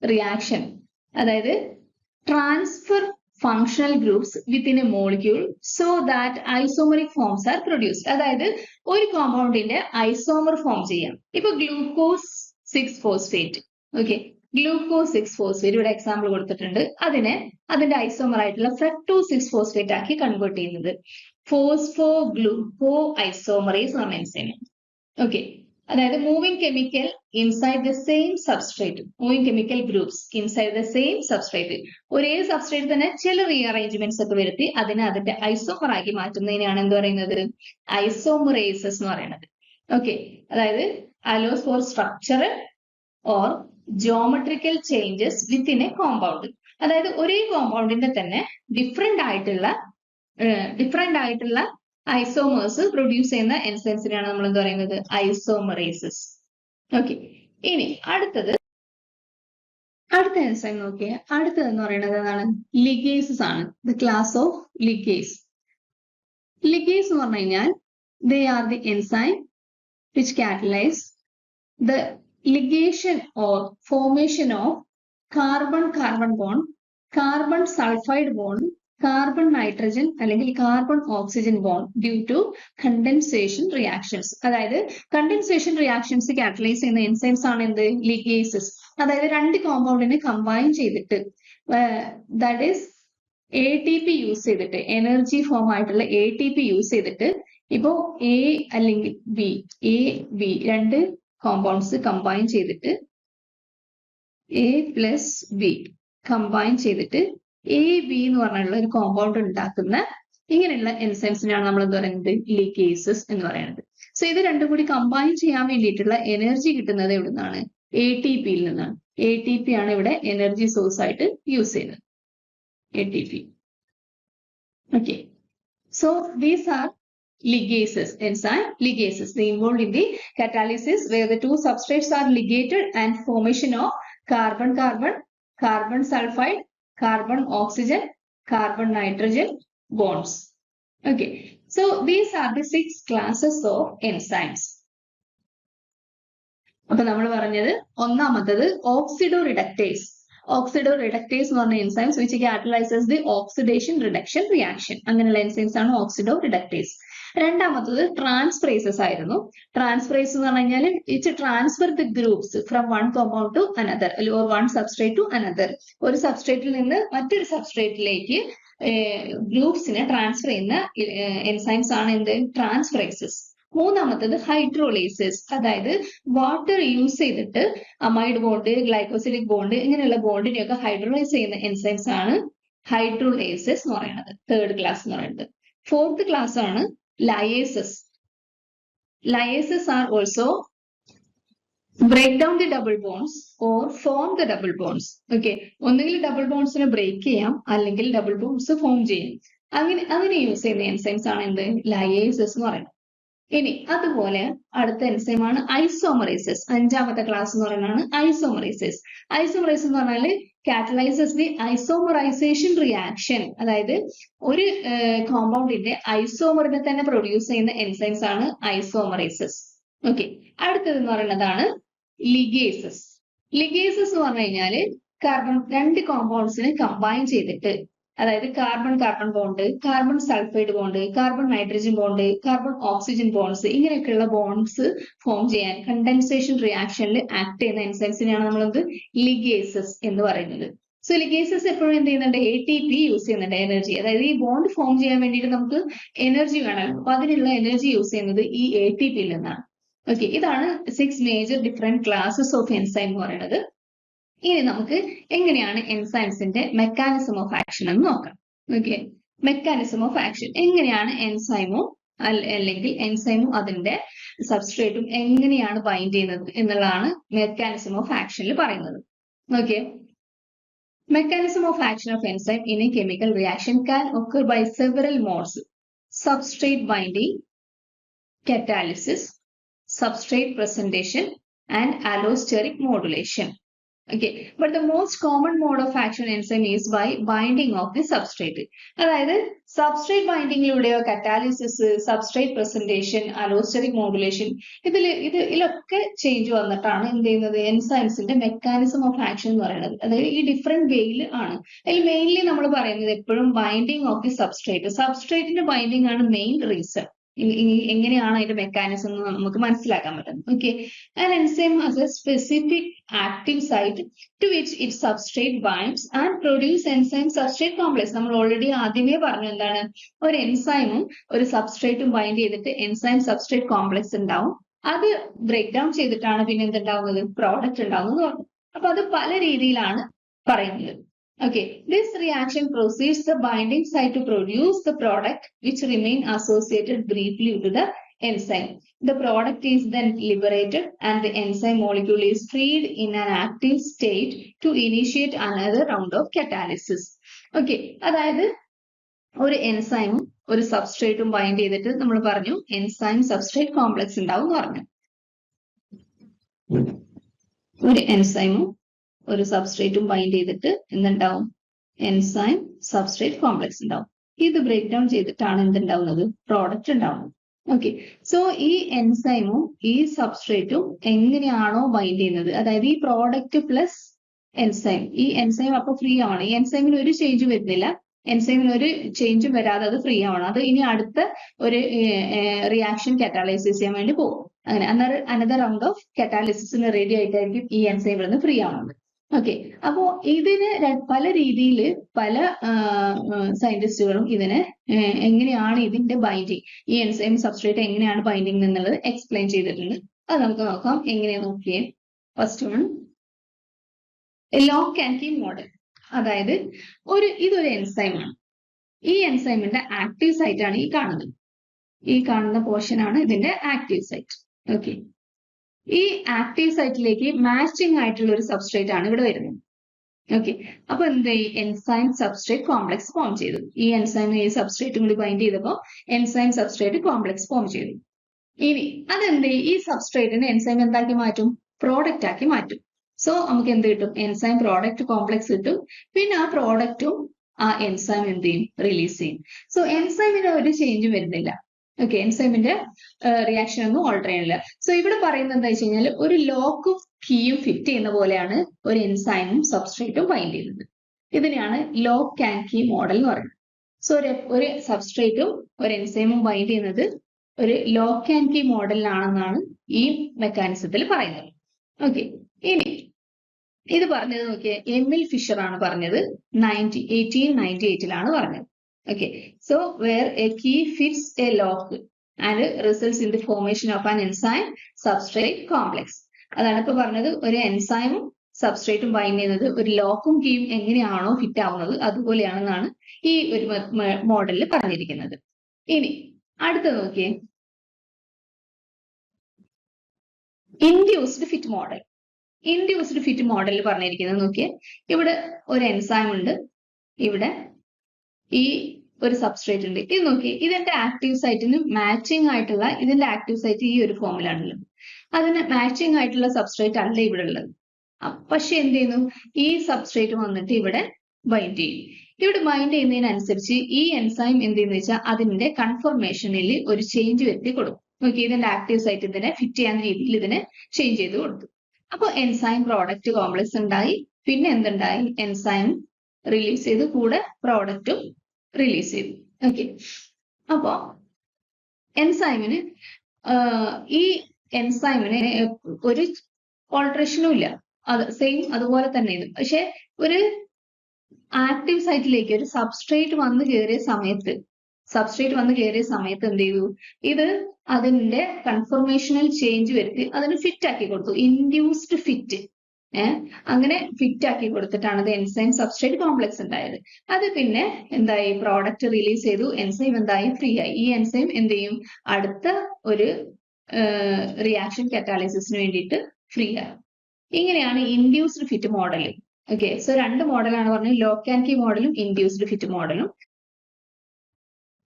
റിയാക്ഷൻ, അതായത് transfer functional groups within A molecule so that isomeric forms are produced. അതായത് ഒരു കോമ്പൗണ്ടിന്റെ ഐസോമർ ഫോം ചെയ്യാം. ഇപ്പൊ glucose 6-phosphate, okay, glucose 6-phosphate ഇവിടെ എക്സാമ്പിൾ കൊടുത്തിട്ടുണ്ട്. അതിനെ അതിന്റെ ഐസോമർ ആയിട്ടുള്ള ഫ്രക്ടോസ് 6-phosphate ആക്കി കൺവേർട്ട് ചെയ്യുന്നത് ഫോസ്ഫോ ഗ്ലൂക്കോ ഐസോമറേസ് എന്ന് പറഞ്ഞ എൻസൈം. ഓക്കെ, അതായത് moving chemical inside the same substrate, moving chemical groups inside the same substrate, ഒരേ സബ്സ്ട്രേറ്റ് തന്നെ ചില റീഅറേഞ്ച്മെന്റ്സ് ഒക്കെ വരുത്തി അതിനെ അതിന്റെ ഐസോമർ ആക്കി മാറ്റുന്നതിനാണ് എന്ത് പറയുന്നത്, ഐസോമറേസസ് എന്ന് പറയുന്നത്. ഓക്കെ, അതായത് allows for structural or geometrical changes within a compound. അതായത് ഒരേ കോമ്പൗണ്ടിന്റെ തന്നെ ഡിഫറെന്റ് ആയിട്ടുള്ള ഐസോമേഴ്സ് പ്രൊഡ്യൂസ് ചെയ്യുന്ന എൻസൈംസിനാണ് നമ്മൾ എന്ത് പറയുന്നത്, ഐസോമറേസസ്. ഓക്കെ, ഇനി അടുത്ത എൻസൈം നോക്കിയേ. അടുത്തതെന്ന് പറയുന്നത് എന്താണ്, ലിഗേസസ് ആണ്. The class of ligase. Ligase എന്ന് പറഞ്ഞു കഴിഞ്ഞാൽ they are the enzyme which catalyze the ligation or formation of carbon-carbon bond, carbon sulfide bond, carbon nitrogen അല്ലെങ്കിൽ carbon oxygen bond due to condensation reactions. അതായത് condensation reactions catalyse ചെയ്യുന്ന enzymes ആണ് എന്ത്, ligases. അതായത് 2 കോമ്പൗണ്ടിനെ combine ചെയ്തിട്ട് that is ATP use ചെയ്തിട്ട്, energy form ആയിട്ടുള്ള ATP use ചെയ്തിട്ട് ഇപ്പോ എ അല്ലെങ്കിൽ ബി, രണ്ട് കോമ്പൗണ്ട്സ് കമ്പൈൻ ചെയ്തിട്ട് A+B കമ്പൈൻ ചെയ്തിട്ട് AB എന്ന് പറഞ്ഞുള്ള ഒരു കോമ്പൗണ്ട് ഉണ്ടാക്കുന്ന ഇങ്ങനെയുള്ള എൻസൈംസിനാണ് നമ്മൾ എന്ത് പറയുന്നത്, ലിഗേസസ് എന്ന് പറയുന്നത്. സോ ഇത് രണ്ടും കൂടി കമ്പൈൻ ചെയ്യാൻ വേണ്ടിയിട്ടുള്ള എനർജി കിട്ടുന്നത് എവിടെ നിന്നാണ്, ATPയിൽ നിന്നാണ്. ATP ആണ് ഇവിടെ എനർജി സോഴ്സ് ആയിട്ട് യൂസ് ചെയ്യുന്നത്, ATP. Okay, so these are ligases, enzyme ligases. They involved in the catalysis where the 2 substrates are ligated and formation of carbon-carbon, carbon sulfide, carbon oxygen, carbon nitrogen bonds. Okay, so these are the 6 classes of enzymes. അപ്പോൾ നമ്മൾ പറഞ്ഞത് ഒന്നാമത്തേത് ഓക്സിഡോറിഡക്ടേസ്. Oxidoreductase എന്ന് പറഞ്ഞ enzymes which catalyzes the oxidation reduction reaction. അങ്ങനെയുള്ള എൻസൈംസ് ആണ് oxidoreductase. രണ്ടാമത്തത് ട്രാൻസ്ഫറേസസ് ആയിരുന്നു. ട്രാൻസ്ഫറേസ് എന്ന് പറഞ്ഞു കഴിഞ്ഞാൽ it transfer the groups from one compound to another or one substrate to another. ഒരു സബ്സ്ട്രേറ്റിൽ നിന്ന് മറ്റൊരു സബ്സ്ട്രേറ്റിലേക്ക് ഗ്രൂപ്പ്സിനെ ട്രാൻസ്ഫർ ചെയ്യുന്ന എൻസൈംസ് ആണ് എന്ത്, ട്രാൻസ്ഫറേസസ്. മൂന്നാമത്തത് ഹൈഡ്രോളേസസ്, അതായത് വാട്ടർ യൂസ് ചെയ്തിട്ട് അമൈഡ് ബോണ്ട്, ഗ്ലൈക്കോസിലിക് ബോണ്ട് ഇങ്ങനെയുള്ള ബോണ്ടിനെയൊക്കെ ഹൈഡ്രോളൈസ് ചെയ്യുന്ന എൻസൈംസ് ആണ് ഹൈഡ്രോളേസസ് എന്ന് പറയുന്നത്, തേർഡ് ക്ലാസ് എന്ന് പറയുന്നത്. ഫോർത്ത് ക്ലാസ് ആണ് ലയേസസ്. ലയേസസ് are also break down the double bonds or form the double bonds. Okay, ഒന്നുകിൽ ഡബിൾ ബോൺസിനെ ബ്രേക്ക് ചെയ്യാം അല്ലെങ്കിൽ ഡബിൾ ബോൺസ് ഫോം ചെയ്യാം. അങ്ങനെ യൂസ് ചെയ്യുന്ന എൻസൈംസ് ആണ് എന്ത്, ലയേസസ് എന്ന് പറയുന്നത്. ഇനി അതുപോലെ അടുത്ത എൻസൈമാണ് ഐസോമറൈസസ്. അഞ്ചാമത്തെ ക്ലാസ് എന്ന് പറയുന്നതാണ് ഐസോമറൈസസ്. ഐസോമറൈസസ് എന്ന് പറഞ്ഞാൽ കാറ്റലൈസസ് ദി ഐസോമറൈസേഷൻ റിയാക്ഷൻ, അതായത് ഒരു കോമ്പൗണ്ടിന്റെ ഐസോമറിനെ തന്നെ പ്രൊഡ്യൂസ് ചെയ്യുന്ന എൻസൈംസ് ആണ് ഐസോമറൈസസ്. ഓക്കെ, അടുത്തത് എന്ന് പറയുന്നതാണ് ലിഗേസസ്. ലിഗേസസ് എന്ന് പറഞ്ഞു കഴിഞ്ഞാല് രണ്ട് കോമ്പൗണ്ട്സിനെ കമ്പൈൻ ചെയ്തിട്ട്, അതായത് carbon carbon bond, carbon sulphide bond, carbon nitrogen bond, carbon oxygen bonds ഇങ്ങനെയൊക്കെയുള്ള ബോണ്ട്സ് ഫോം ചെയ്യാൻ കണ്ടൻസേഷൻ റിയാക്ഷനിൽ ആക്ട് ചെയ്യുന്ന എൻസൈംസിനെയാണ് നമ്മളെന്ത് ലിഗേസസ് എന്ന് പറയുന്നത്. സോ ലിഗേസസ് എപ്പോഴും എന്ത് ചെയ്യുന്നുണ്ട്, ATP യൂസ് ചെയ്യുന്നുണ്ട്, എനർജി. അതായത് ഈ ബോണ്ട് ഫോം ചെയ്യാൻ വേണ്ടിയിട്ട് നമുക്ക് എനർജി വേണമല്ലോ, അപ്പൊ അതിനുള്ള എനർജി യൂസ് ചെയ്യുന്നത് ഈ ATPയിൽ നിന്നാണ്. ഓക്കെ, ഇതാണ് 6 major different classes of enzyme എന്ന് പറയുന്നത്. ഇനി നമുക്ക് എങ്ങനെയാണ് എൻസൈംസിന്റെ മെക്കാനിസം ഓഫ് ആക്ഷൻ എന്ന് നോക്കാം. ഓക്കെ, മെക്കാനിസം ഓഫ് ആക്ഷൻ എങ്ങനെയാണ് എൻസൈമും അല്ലെങ്കിൽ എൻസൈമും അതിന്റെ സബ്സ്ട്രേറ്റും എങ്ങനെയാണ് ബൈൻഡ് ചെയ്യുന്നത് എന്നുള്ളതാണ് മെക്കാനിസം ഓഫ് ആക്ഷനിൽ പറയുന്നത്. Okay, mechanism of action of enzyme in a chemical reaction can occur by several modes: substrate binding, catalysis, substrate presentation, and allosteric modulation. Okay, but the most common mode of action enzyme is by binding of the substrate. അതായത് substrate ബൈൻഡിങ്ങിലൂടെയോ catalysis, substrate presentation, allosteric modulation ഇതിലൊക്കെ change വന്നിട്ടാണ് എന്ത് ചെയ്യുന്നത്, എൻസൈംസിന്റെ mechanism of action എന്ന് പറയുന്നത്. അതായത് ഈ ഡിഫറെന്റ് വേയിൽ ആണ്. അതിൽ മെയിൻലി നമ്മൾ പറയുന്നത് എപ്പോഴും ബൈൻഡിങ് ഓഫ് ദി സബ്സ്ട്രേറ്റിന്റെ ബൈൻഡിങ് ആണ് മെയിൻ റീസൺ. എങ്ങനെയാണ് അതിന്റെ മെക്കാനിസം എന്ന് നമുക്ക് മനസ്സിലാക്കാൻ പറ്റുന്നത്. Okay, an enzyme has a specific active site to which its substrate binds and produce enzyme substrate complex. നമ്മൾ ഓൾറെഡി ആദ്യമേ പറഞ്ഞു എന്താണ്, ഒരു എൻസൈമും ഒരു സബ്സ്ട്രേറ്റും ബൈൻഡ് ചെയ്തിട്ട് എൻസൈം സബ്സ്ട്രേറ്റ് കോംപ്ലക്സ് ഉണ്ടാവും. അത് ബ്രേക്ക് ഡൗൺ ചെയ്തിട്ടാണ് പിന്നെ എന്തുണ്ടാവുന്നത്, പ്രോഡക്റ്റ് ഉണ്ടാവുന്നത് പറഞ്ഞു. അപ്പൊ അത് പല രീതിയിലാണ് പറയുന്നത്. Okay, this reaction proceeds the binding site to produce the product which remain associated briefly with the enzyme. The product is then liberated and the enzyme molecule is freed in an active state to initiate another round of catalysis. Okay, അതായത് ഒരു എൻസൈമും ഒരു സബ്സ്ട്രേറ്റും bind ചെയ്തിട്ട് നമ്മൾ പറഞ്ഞു enzyme substrate complex ഉണ്ടാവും പറഞ്ഞു. ഒരു എൻസൈമും ഒരു സബ്സ്ട്രേറ്റും ബൈൻഡ് ചെയ്തിട്ട് എന്തുണ്ടാവും, എൻസൈം സബ്സ്ട്രേറ്റ് കോംപ്ലക്സ് ഉണ്ടാവും. ഇത് ബ്രേക്ക് ഡൗൺ ചെയ്തിട്ടാണ് എന്തുണ്ടാവുന്നത്, പ്രോഡക്റ്റ് ഉണ്ടാവുന്നത്. ഓക്കെ, സോ ഈ എൻസൈമും ഈ സബ്സ്ട്രേറ്റും എങ്ങനെയാണോ ബൈൻഡ് ചെയ്യുന്നത്, അതായത് ഈ പ്രോഡക്റ്റ് പ്ലസ് എൻസൈം, ഈ എൻസൈം അപ്പൊ ഫ്രീ ആണ്, ഈ എൻസൈമിന് ഒരു ചേഞ്ച് വരുന്നില്ല, എൻസൈമിന് ഒരു ചേഞ്ചും വരാതെ അത് ഫ്രീ ആവണം. അത് ഇനി അടുത്ത ഒരു റിയാക്ഷൻ കാറ്റാലൈസിസ് ചെയ്യാൻ വേണ്ടി പോകും. അങ്ങനെ അനദർ റൗണ്ട് ഓഫ് കാറ്റാലിസിന് റെഡി ആയിട്ടായിരിക്കും ഈ എൻസൈം ഇവിടുന്ന് ഫ്രീ ആവുന്നത്. ഓക്കെ, അപ്പോ ഇതിന് പല രീതിയിൽ പല സയന്റിസ്റ്റുകളും ഇതിനെ എങ്ങനെയാണ് ഇതിന്റെ ബൈൻഡിങ്, ഈ എൻസൈം സബ്സ്ട്രേറ്റ് എങ്ങനെയാണ് ബൈൻഡിങ് എന്നുള്ളത് എക്സ്പ്ലെയിൻ ചെയ്തിട്ടുണ്ട്. അത് നമുക്ക് നോക്കാം. എങ്ങനെയാ നോക്കിയേ. First one, lock and key model. അതായത് ഇതൊരു എൻസൈമാണ്. ഈ എൻസൈമിന്റെ ആക്റ്റീവ് സൈറ്റ് ആണ് ഈ കാണുന്നത്. ഈ കാണുന്ന പോർഷൻ ആണ് ഇതിന്റെ ആക്റ്റീവ് സൈറ്റ്. ഓക്കെ, ഈ ആക്റ്റീവ് സൈറ്റിലേക്ക് മാച്ചിങ് ആയിട്ടുള്ള ഒരു സബ്സ്ട്രേറ്റ് ആണ് ഇവിടെ വരുന്നത്. ഓക്കെ, അപ്പൊ എന്ത്, എൻസൈം സബ്സ്ട്രേറ്റ് കോംപ്ലക്സ് ഫോം ചെയ്തു. ഈ എൻസൈം ഈ സബ്സ്ട്രേറ്റും കൂടി ബൈൻഡ് ചെയ്തപ്പോൾ എൻസൈം സബ്സ്ട്രേറ്റ് കോംപ്ലക്സ് ഫോം ചെയ്തു. ഇനി അതെന്ത്, ഈ സബ്സ്ട്രേറ്റിനെ എൻസൈം എന്താക്കി മാറ്റും, പ്രോഡക്റ്റ് ആക്കി മാറ്റും. സോ നമുക്ക് എന്ത് കിട്ടും, എൻസൈം പ്രോഡക്റ്റ് കോംപ്ലക്സ് കിട്ടും. പിന്നെ ആ പ്രോഡക്റ്റും ആ എൻസൈം എന്ത് ചെയ്യും, റിലീസ് ചെയ്യും. സോ എൻസൈമിന് ഒരു ചേഞ്ചും വരുന്നില്ല. ഓക്കെ, എൻസൈമിന്റെ റിയാക്ഷൻ ഒന്നും ഓൾട്ടർ ചെയ്യുന്നില്ല. സോ ഇവിടെ പറയുന്നത് എന്താ വെച്ച് കഴിഞ്ഞാൽ ഒരു ലോക്കും കീയും ഫിറ്റ് ചെയ്യുന്ന പോലെയാണ് ഒരു എൻസൈമും സബ്സ്ട്രേറ്റും ബൈൻഡ് ചെയ്യുന്നത്. ഇതിനെയാണ് ലോക്ക് ആൻഡ് കീ മോഡൽ എന്ന് പറയുന്നത്. സോ ഒരു സബ്സ്ട്രേറ്റും ഒരു എൻസൈമും ബൈൻഡ് ചെയ്യുന്നത് ഒരു ലോക്ക് ആൻഡ് കീ മോഡലിലാണെന്നാണ് ഈ മെക്കാനിസത്തിൽ പറയുന്നത്. ഓക്കെ, ഇനി ഇത് പറഞ്ഞത് നോക്കിയേ, എമിൽ ഫിഷർ ആണ് പറഞ്ഞത്. 1898 പറഞ്ഞത്. Okay, so where a key fits a lock, and results in the formation of an enzyme substrate complex. അതാണ് ഇപ്പൊ പറഞ്ഞത്, ഒരു എൻസൈമും സബ്സ്ട്രേറ്റും ബൈൻഡ് ചെയ്യുന്നത് ഒരു ലോക്കും കീയും എങ്ങനെയാണോ ഫിറ്റ് ആവുന്നത് അതുപോലെയാണെന്നാണ് ഈ ഒരു മോഡലിൽ പറഞ്ഞിരിക്കുന്നത്. ഇനി അടുത്ത നോക്കിയേ, induced fit model. Induced fit മോഡലിൽ പറഞ്ഞിരിക്കുന്നത് നോക്കിയേ, ഇവിടെ ഒരു എൻസൈം ഉണ്ട്, ഇവിടെ ഈ ഒരു സബ്സ്ട്രേറ്റ് ഉണ്ട്. ഇത് നോക്കി, ഇതിന്റെ ആക്റ്റീവ് സൈറ്റിന് മാച്ചിങ് ആയിട്ടുള്ള ഇതിന്റെ ആക്റ്റീവ് സൈറ്റ് ഈ ഒരു ഫോമിലാണുള്ളത്. അതിന് മാച്ചിങ് ആയിട്ടുള്ള സബ്സ്ട്രേറ്റ് അല്ല ഇവിടെ ഉള്ളത്. പക്ഷെ എന്ത് ചെയ്യുന്നു, ഈ സബ്സ്ട്രേറ്റ് വന്നിട്ട് ഇവിടെ ബൈൻഡ് ചെയ്യും. ഇവിടെ ബൈൻഡ് ചെയ്യുന്നതിനനുസരിച്ച് ഈ എൻസൈം എന്ത് ചെയ്യുന്ന വെച്ചാൽ അതിന്റെ കൺഫർമേഷനിൽ ഒരു ചേഞ്ച് വരുത്തി കൊടുക്കും. നോക്കി, ഇതിന്റെ ആക്റ്റീവ് സൈറ്റ് ഇതിനെ ഫിറ്റ് ചെയ്യാൻ രീതിയിൽ ഇതിനെ ചേഞ്ച് ചെയ്ത് കൊടുത്തു. അപ്പൊ എൻസൈം പ്രോഡക്റ്റ് കോംപ്ലക്സ് ഉണ്ടായി. പിന്നെ എന്തുണ്ടായി, എൻസൈം റിലീസ് ചെയ്ത് കൂടെ പ്രോഡക്റ്റും റിലീസ് ചെയ്തു. ഓക്കെ, അപ്പോ എൻസൈമിന് ഈ എൻസൈമിന് ഒരു ഓൾട്ടറേഷനും ഇല്ല, അത് സെയിം അതുപോലെ തന്നെ ഇത്. പക്ഷെ ഒരു ആക്റ്റീവ് സൈറ്റിലേക്ക് ഒരു സബ്സ്ട്രേറ്റ് വന്ന് കയറിയ സമയത്ത് എന്ത് ചെയ്തു, ഇത് അതിന്റെ കൺഫർമേഷണൽ ചേഞ്ച് വരുത്തി അതിന് ഫിറ്റ് ആക്കി കൊടുത്തു. ഇൻഡ്യൂസ്ഡ് ഫിറ്റ്, അങ്ങനെ ഫിറ്റ് ആക്കി കൊടുത്തിട്ടാണ് ഇത് എൻസൈം സബ്സ്ട്രേറ്റ് കോംപ്ലക്സ് ഉണ്ടായത്. അത് പിന്നെ എന്തായി, പ്രോഡക്റ്റ് റിലീസ് ചെയ്തു, എൻസൈം എന്തായി, ഫ്രീ ആയി. ഈ എൻസൈം എന്ത് ചെയ്യും, അടുത്ത ഒരു റിയാക്ഷൻ കാറ്റാലിസിസിന് വേണ്ടിയിട്ട് ഫ്രീ ആയി. ഇങ്ങനെയാണ് induced fit model. Okay, so രണ്ട് മോഡലാണ് പറഞ്ഞത്, ലോക്ക് ആൻഡ് കീ മോഡലും ഇൻഡ്യൂസ്ഡ് ഫിറ്റ് മോഡലും.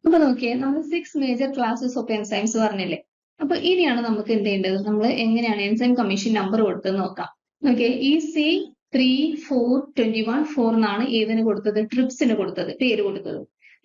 അപ്പൊ നോക്കിയേ, നമ്മൾ 6 മേജർ ക്ലാസ്സസ് ഓഫ് എൻസൈംസ് പറഞ്ഞില്ലേ. അപ്പൊ ഇനിയാണ് നമുക്ക് എന്ത് ചെയ്യേണ്ടത്, നമ്മൾ എങ്ങനെയാണ് എൻസൈം കമ്മീഷൻ നമ്പർ കൊടുത്തത് നോക്കാം. ഓക്കെ, ഈ C34214 എന്നാണ് ഏതിന് കൊടുത്തത്, ട്രിപ്സിന് കൊടുത്തത്, പേര് കൊടുത്തത്.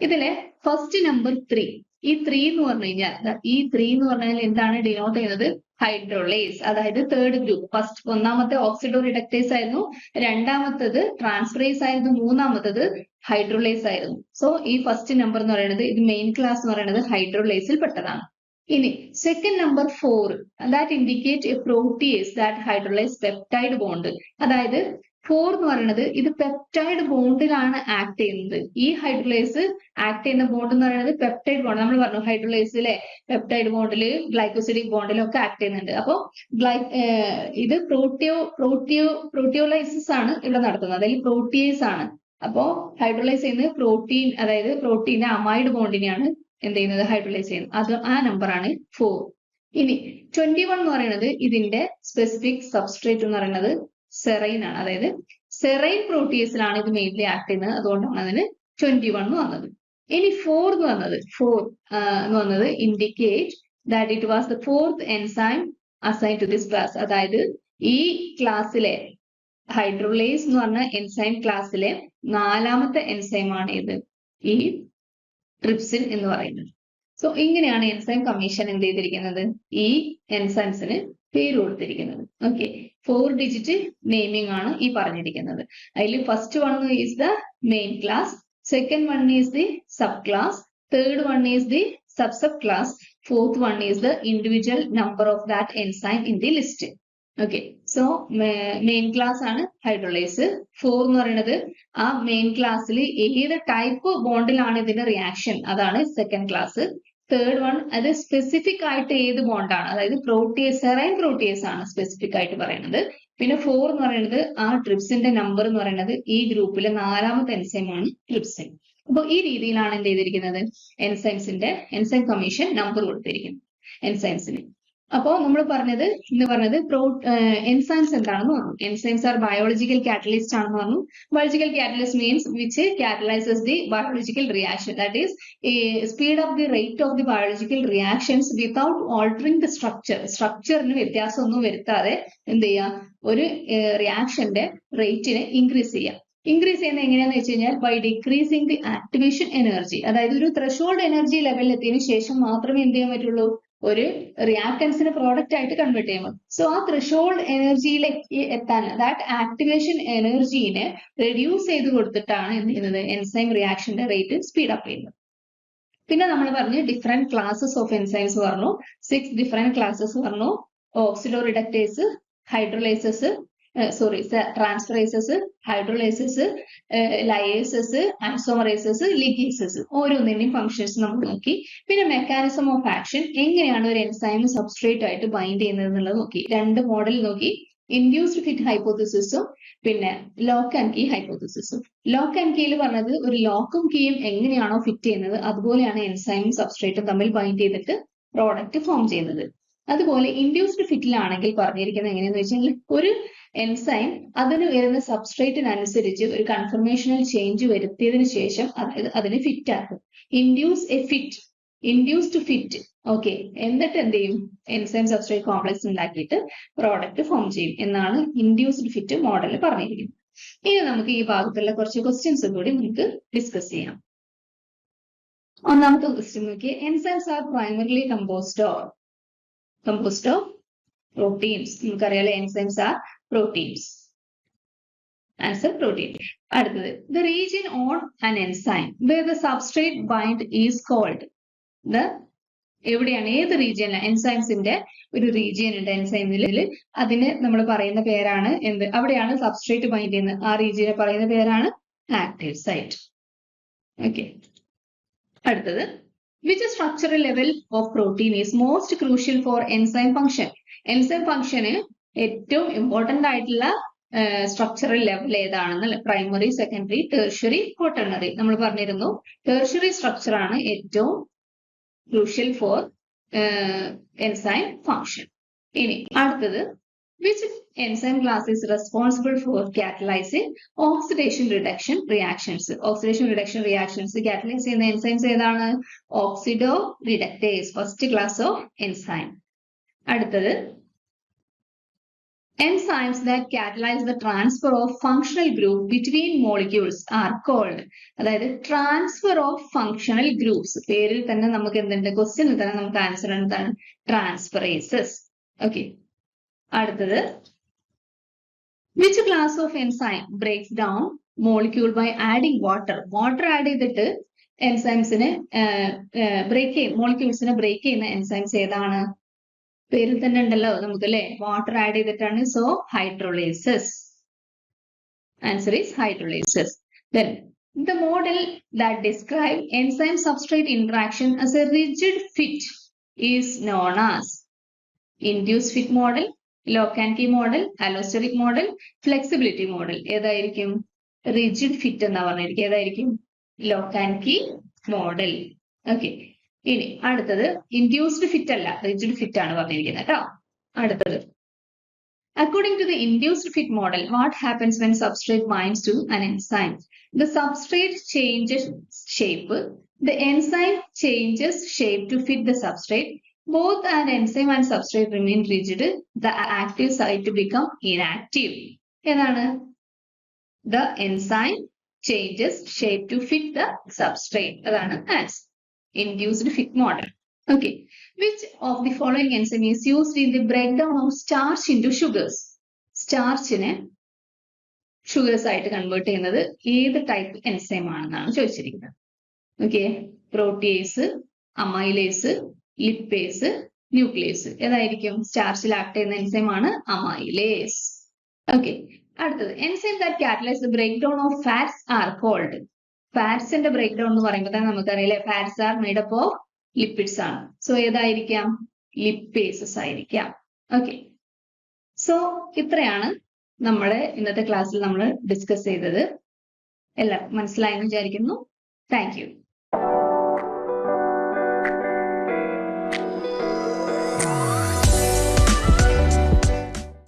ഇതിലെ ഫസ്റ്റ് നമ്പർ 3, ഈ 3 എന്ന് പറഞ്ഞു കഴിഞ്ഞാൽ, ഈ 3 എന്ന് പറഞ്ഞാൽ എന്താണ് ഡിനോട്ട് ചെയ്യുന്നത്, ഹൈഡ്രോളേസ്, അതായത് തേർഡ് ഗ്രൂപ്പ്. ഫസ്റ്റ് ഒന്നാമത്തെ ഓക്സിഡോ റിഡക്ടേസ് ആയിരുന്നു, രണ്ടാമത്തത് ട്രാൻസ്ഫറേസ് ആയിരുന്നു, മൂന്നാമത്തത് ഹൈഡ്രോളേസ് ആയിരുന്നു. സോ ഈ ഫസ്റ്റ് നമ്പർ എന്ന് പറയുന്നത്, ഇത് മെയിൻ ക്ലാസ് എന്ന് പറയുന്നത് ഹൈഡ്രോളേസിൽ പെട്ടതാണ്. ഇനി second number 4, that indicate A protease that hydrolyse peptide bond. അതായത് 4 എന്ന് പറയുന്നത് ഇത് പെപ്റ്റൈഡ് ബോണ്ടിലാണ് ആക്ട് ചെയ്യുന്നത്. ഈ ഹൈഡ്രോളൈസ് ആക്ട് ചെയ്യുന്ന ബോണ്ട് എന്ന് പറയുന്നത് പെപ്റ്റൈഡ് ബോണ്ട്. നമ്മൾ പറഞ്ഞു ഹൈഡ്രോളൈസിലെ പെപ്റ്റൈഡ് ബോണ്ടില് ഗ്ലൈക്കോസിഡിക് ബോണ്ടിലും ഒക്കെ ആക്ട് ചെയ്യുന്നുണ്ട്. അപ്പോൾ ഇത് പ്രോട്ടിയോലൈസിസ് ആണ് ഇവിടെ നടത്തുന്നത്, അതിൽ പ്രോട്ടിയേസ് ആണ്. അപ്പോ ഹൈഡ്രോളൈസ് ചെയ്യുന്നത് പ്രോട്ടീൻ, അതായത് പ്രോട്ടീന്റെ അമൈഡ് ബോണ്ടിനെയാണ് എന്ത് ചെയ്യുന്നത്, ഹൈഡ്രോളൈസ് ചെയ്യുന്നത്. അത് ആ നമ്പറാണ് 4. ഇനി 21 എന്ന് പറയുന്നത് ഇതിന്റെ സ്പെസിഫിക് സബ്സ്ട്രേറ്റ് എന്ന് പറയുന്നത് സെറൈൻ ആണ്. അതായത് സെറൈൻ പ്രോട്ടീസിലാണ് ഇത് മെയിൻലി ആക്ട് ചെയ്യുന്നത്, അതുകൊണ്ടാണ് അതിന് 21 വന്നത്. ഇനി 4 എന്ന് വന്നത് indicate that it was the 4th enzyme assign to this class. അതായത് ഈ ക്ലാസ്സിലെ ഹൈഡ്രോളേസ് എന്ന് പറഞ്ഞ എൻസൈം ക്ലാസ്സിലെ 4ാമത്തെ എൻസൈം ആണ് ഇത്, ഈ ട്രിപ്സിൻ എന്ന് പറയുന്നത്. സോ ഇങ്ങനെയാണ് എൻസൈം കമ്മീഷൻ എന്ത് ചെയ്തിരിക്കുന്നത്, ഈ എൻസൈംസിന് പേര് കൊടുത്തിരിക്കുന്നത്. ഓക്കെ, 4 ഡിജിറ്റ് നെയിമിംഗ് ആണ് ഈ പറഞ്ഞിരിക്കുന്നത്. അതിൽ first one is the main class, second one is the sub class, third one is the sub class, fourth one is the individual number of that enzyme in the list. Okay, so main class ആണ് ഹൈഡ്രോളേസ്. 4 എന്ന് പറയുന്നത് ആ main ക്ലാസ്സിൽ ഏത് type ബോണ്ടിലാണ് ഇതിന്റെ reaction, അതാണ് second class. Third one അത് specific ആയിട്ട് ഏത് ബോണ്ടാണ്, അതായത് പ്രോട്ടിയേസ്, സെറൈൻ പ്രോട്ടിയേസ് ആണ് സ്പെസിഫിക് ആയിട്ട് പറയുന്നത്. പിന്നെ 4 എന്ന് പറയുന്നത് ആ ട്രിപ്സിന്റെ നമ്പർ എന്ന് പറയുന്നത് ഈ ഗ്രൂപ്പിലെ 4ാമത്തെ എൻസൈം ആണ് ട്രിപ്സിൻ. അപ്പൊ ഈ രീതിയിലാണ് എന്ത് ചെയ്തിരിക്കുന്നത്, എൻസൈം കമ്മീഷൻ നമ്പർ കൊടുത്തിരിക്കുന്നത് എൻസൈംസിന്. അപ്പോൾ നമ്മൾ ഇന്ന് പറഞ്ഞത് എൻസൈംസ് എന്താണെന്ന് പറഞ്ഞു. എൻസൈംസ് ആർ ബയോളജിക്കൽ കാറ്റലിസ്റ്റ് ആണെന്ന് പറഞ്ഞു. Biological catalyst means which catalyses the biological reaction, that is speed of the rate of the biological reactions without altering the സ്ട്രക്ചറിന് വ്യത്യാസമൊന്നും വരുത്താതെ എന്ത് ചെയ്യാം, ഒരു റിയാക്ഷന്റെ റേറ്റിനെ ഇൻക്രീസ് ചെയ്യാം. ഇൻക്രീസ് ചെയ്യുന്നത് എങ്ങനെയാന്ന് വെച്ച് കഴിഞ്ഞാൽ by decreasing the activation energy. അതായത് ഒരു ത്രെഷോൾഡ് എനർജി ലെവലിൽ എത്തിയതിനു ശേഷം മാത്രമേ എന്ത് ചെയ്യാൻ പറ്റുള്ളൂ, ഒരു റിയാക്ടൻസിന് പ്രോഡക്റ്റ് ആയിട്ട് കൺവേർട്ട് ചെയ്യാൻ പറ്റും. സോ ആ ത്രെഷോൾഡ് എനർജിയിലേക്ക് എത്താൻ, ദാറ്റ് ആക്ടിവേഷൻ എനർജീനെ റെഡ്യൂസ് ചെയ്ത് കൊടുത്തിട്ടാണ് എന്ത് ചെയ്യുന്നത്, എൻസൈം റിയാക്ഷന്റെ റേറ്റ് സ്പീഡ് അപ്പ് ചെയ്യുന്നത്. പിന്നെ നമ്മൾ പറഞ്ഞു ഡിഫറെന്റ് ക്ലാസസ് ഓഫ് എൻസൈംസ് പറഞ്ഞു, 6 ഡിഫറെന്റ് ക്ലാസസ് പറഞ്ഞു. ഓക്സിഡോ റിഡക്ടേസ്, ഹൈഡ്രോളൈസസ്, ട്രാൻസ്ഫറേസസ്, ഹൈഡ്രോളൈസസ്, ലയേസസ്, ഐസോമറേസസ്, ലിഗേസസ് ഓരോന്നിന്റെയും ഫംഗ്ഷൻസ് നമ്മൾ നോക്കി. പിന്നെ മെക്കാനിസം ഓഫ് ആക്ഷൻ, എങ്ങനെയാണ് ഒരു എൻസൈം സബ്സ്ട്രേറ്റ് ആയിട്ട് ബൈൻഡ് ചെയ്യുന്നത് എന്നുള്ളത് നോക്കി. രണ്ട് മോഡൽ നോക്കി, ഇൻഡ്യൂസ്ഡ് ഫിറ്റ് ഹൈപ്പോത്തിസിസും പിന്നെ ലോക്ക് ആൻഡ് കീ ഹൈപ്പോത്തിസിസും. ലോക്ക് ആൻഡ് കീയിൽ പറഞ്ഞത് ഒരു ലോക്കും കീയും എങ്ങനെയാണോ ഫിറ്റ് ചെയ്യുന്നത് അതുപോലെയാണ് എൻസൈമും സബ്സ്ട്രേറ്റും തമ്മിൽ ബൈൻഡ് ചെയ്തിട്ട് പ്രോഡക്റ്റ് ഫോം ചെയ്യുന്നത്. അതുപോലെ ഇൻഡ്യൂസ്ഡ് ഫിറ്റിലാണെങ്കിൽ പറഞ്ഞിരിക്കുന്നത് എങ്ങനെയാന്ന് വെച്ചാൽ ഒരു എൻസൈം അതിന് വരുന്ന സബ്സ്ട്രേറ്റിനനുസരിച്ച് ഒരു കൺഫർമേഷണൽ ചേഞ്ച് വരുത്തിയതിനു ശേഷം അതായത് അതിന് ഫിറ്റ് ആക്കും. Induced fit okay. എന്നിട്ട് എന്ത് ചെയ്യും? എൻസൈം സബ്സ്ട്രേറ്റ് കോംപ്ലക്സ് ഉണ്ടാക്കിയിട്ട് പ്രോഡക്റ്റ് ഫോം ചെയ്യും എന്നാണ് ഇൻഡ്യൂസ്ഡ് ഫിറ്റ് മോഡൽ പറഞ്ഞിരിക്കുന്നത്. ഇനി നമുക്ക് ഈ ഭാഗത്തുള്ള കുറച്ച് ക്വസ്റ്റ്യൻസ് കൂടി നമുക്ക് ഡിസ്കസ് ചെയ്യാം. ഒന്നാമത്തെ ക്വസ്റ്റ്യൻ നോക്കിയേ, enzymes are primarily composed of proteins. നമുക്കറിയാലോ enzymes are proteins. Answer protein. അടുത്തത്, the region on an enzyme where the substrate bind is called. എവിടെയാണ്, ഏത് റീജിയനിലാണ്? എൻസൈംസിന്റെ ഒരു റീജിയൻ ഉണ്ട് എൻസൈമിൽ, അതിന് നമ്മൾ പറയുന്ന പേരാണ് എന്ത്? അവിടെയാണ് സബ്സ്ട്രേറ്റ് ബൈൻഡ് ചെയ്യുന്നത്. ആ റീജിയനെ പറയുന്ന പേരാണ് ആക്റ്റീവ് സൈറ്റ്. ഓക്കെ. അടുത്തത്, which structural level of protein is most crucial for enzyme function. Enzyme ഫംഗ്ഷന് ഏറ്റവും ഇമ്പോർട്ടന്റ് ആയിട്ടുള്ള സ്ട്രക്ചറൽ ലെവൽ ഏതാണെന്ന് പ്രൈമറി, സെക്കൻഡറി, ടെർഷ്യറി, ക്വാട്ടർണറി നമ്മൾ പറഞ്ഞിരുന്നു. ടെർഷ്യറി സ്ട്രക്ചർ ആണ് ഏറ്റവും ക്രൂഷ്യൽ ഫോർ എൻസൈം ഫംഗ്ഷൻ. ഇനി അടുത്തത്, which enzyme class is responsible for catalysing oxidation reduction reactions. Oxidation reduction reactions catalyse ചെയ്യുന്ന എൻസൈംസ് ഏതാണ്? Oxidoreductase, first class of enzyme. അടുത്തത്, enzymes that catalyze the transfer of functional group between molecules are called. അതായത് transfer of functional groups. പേരിൽ തന്നെ നമുക്ക് എന്തുണ്ട്? ക്വസ്റ്റ്യനിൽ തന്നെ നമുക്ക് ആൻസർ എന്താണ്? ട്രാൻസ്ഫറേസസ്. ഓക്കെ. അടുത്തത്, which class of enzyme breaks down molecule by adding water. Water add ചെയ്തിട്ട് എൻസൈംസിനെ ബ്രേക്ക് ചെയ്യും, മോളിക്യൂൾസിനെ ബ്രേക്ക് ചെയ്യുന്ന എൻസൈംസ് ഏതാണ്? പേരിൽ തന്നെ ഉണ്ടല്ലോ നമുക്ക് അല്ലെ, വാട്ടർ ആഡ് ചെയ്തിട്ടാണ്. So hydrolases. Answer is hydrolases. Then the model that describe enzyme substrate interaction as a rigid fit is known as induced fit model, lock and key model, allosteric model, flexibility model. ഏതായിരിക്കും? Rigid fit എന്നാ പറഞ്ഞിരിക്കും. ഏതായിരിക്കും? Lock and key model. Okay. ഇനി അടുത്തത്, induced fit അല്ല, rigid fit ആണ് പറഞ്ഞിരിക്കുന്നത് കേട്ടോ. അടുത്തത്, according to the induced fit model, what happens when substrate binds to an enzyme? The substrate changes shape, the enzyme changes shape to fit the substrate. Both an enzyme and substrate remain rigid. The active site become inactive. ഏതാണ്? The enzyme changes shape to fit the substrate. അതാണ് answer. Induced fit model. Okay. Which of the following enzyme is used in the breakdown of starch into sugars? സ്റ്റാർച്ചിനെ sugars ആയിട്ട് convert ചെയ്യുന്നത് ഏത് type enzyme ആണെന്നാണ് ചോദിച്ചിരിക്കുന്നത്. Okay. Protease, amylase, lipase, nuclease. ഏതായിരിക്കും? സ്റ്റാർച്ചിൽ act ചെയ്യുന്ന എൻസൈം ആണ് അമൈലേസ്. ഓക്കെ. അടുത്തത്, enzyme that catalyse the break down of fats are called. ഫാറ്റ്സിന്റെ ബ്രേക്ക് ഡൗൺ എന്ന് പറയുമ്പോൾ തന്നെ നമുക്കറിയില്ലേ, fats are made up of lipids ആണ്. സോ ഏതായിരിക്കാം? ലിപ്പേസസ് ആയിരിക്കാം. ഓക്കെ. സോ ഇത്രയാണ് നമ്മുടെ ഇന്നത്തെ ക്ലാസ്സിൽ നമ്മൾ ഡിസ്കസ് ചെയ്തത്. എല്ലാവർക്കും മനസ്സിലായെന്ന് വിചാരിക്കുന്നു. Thank you.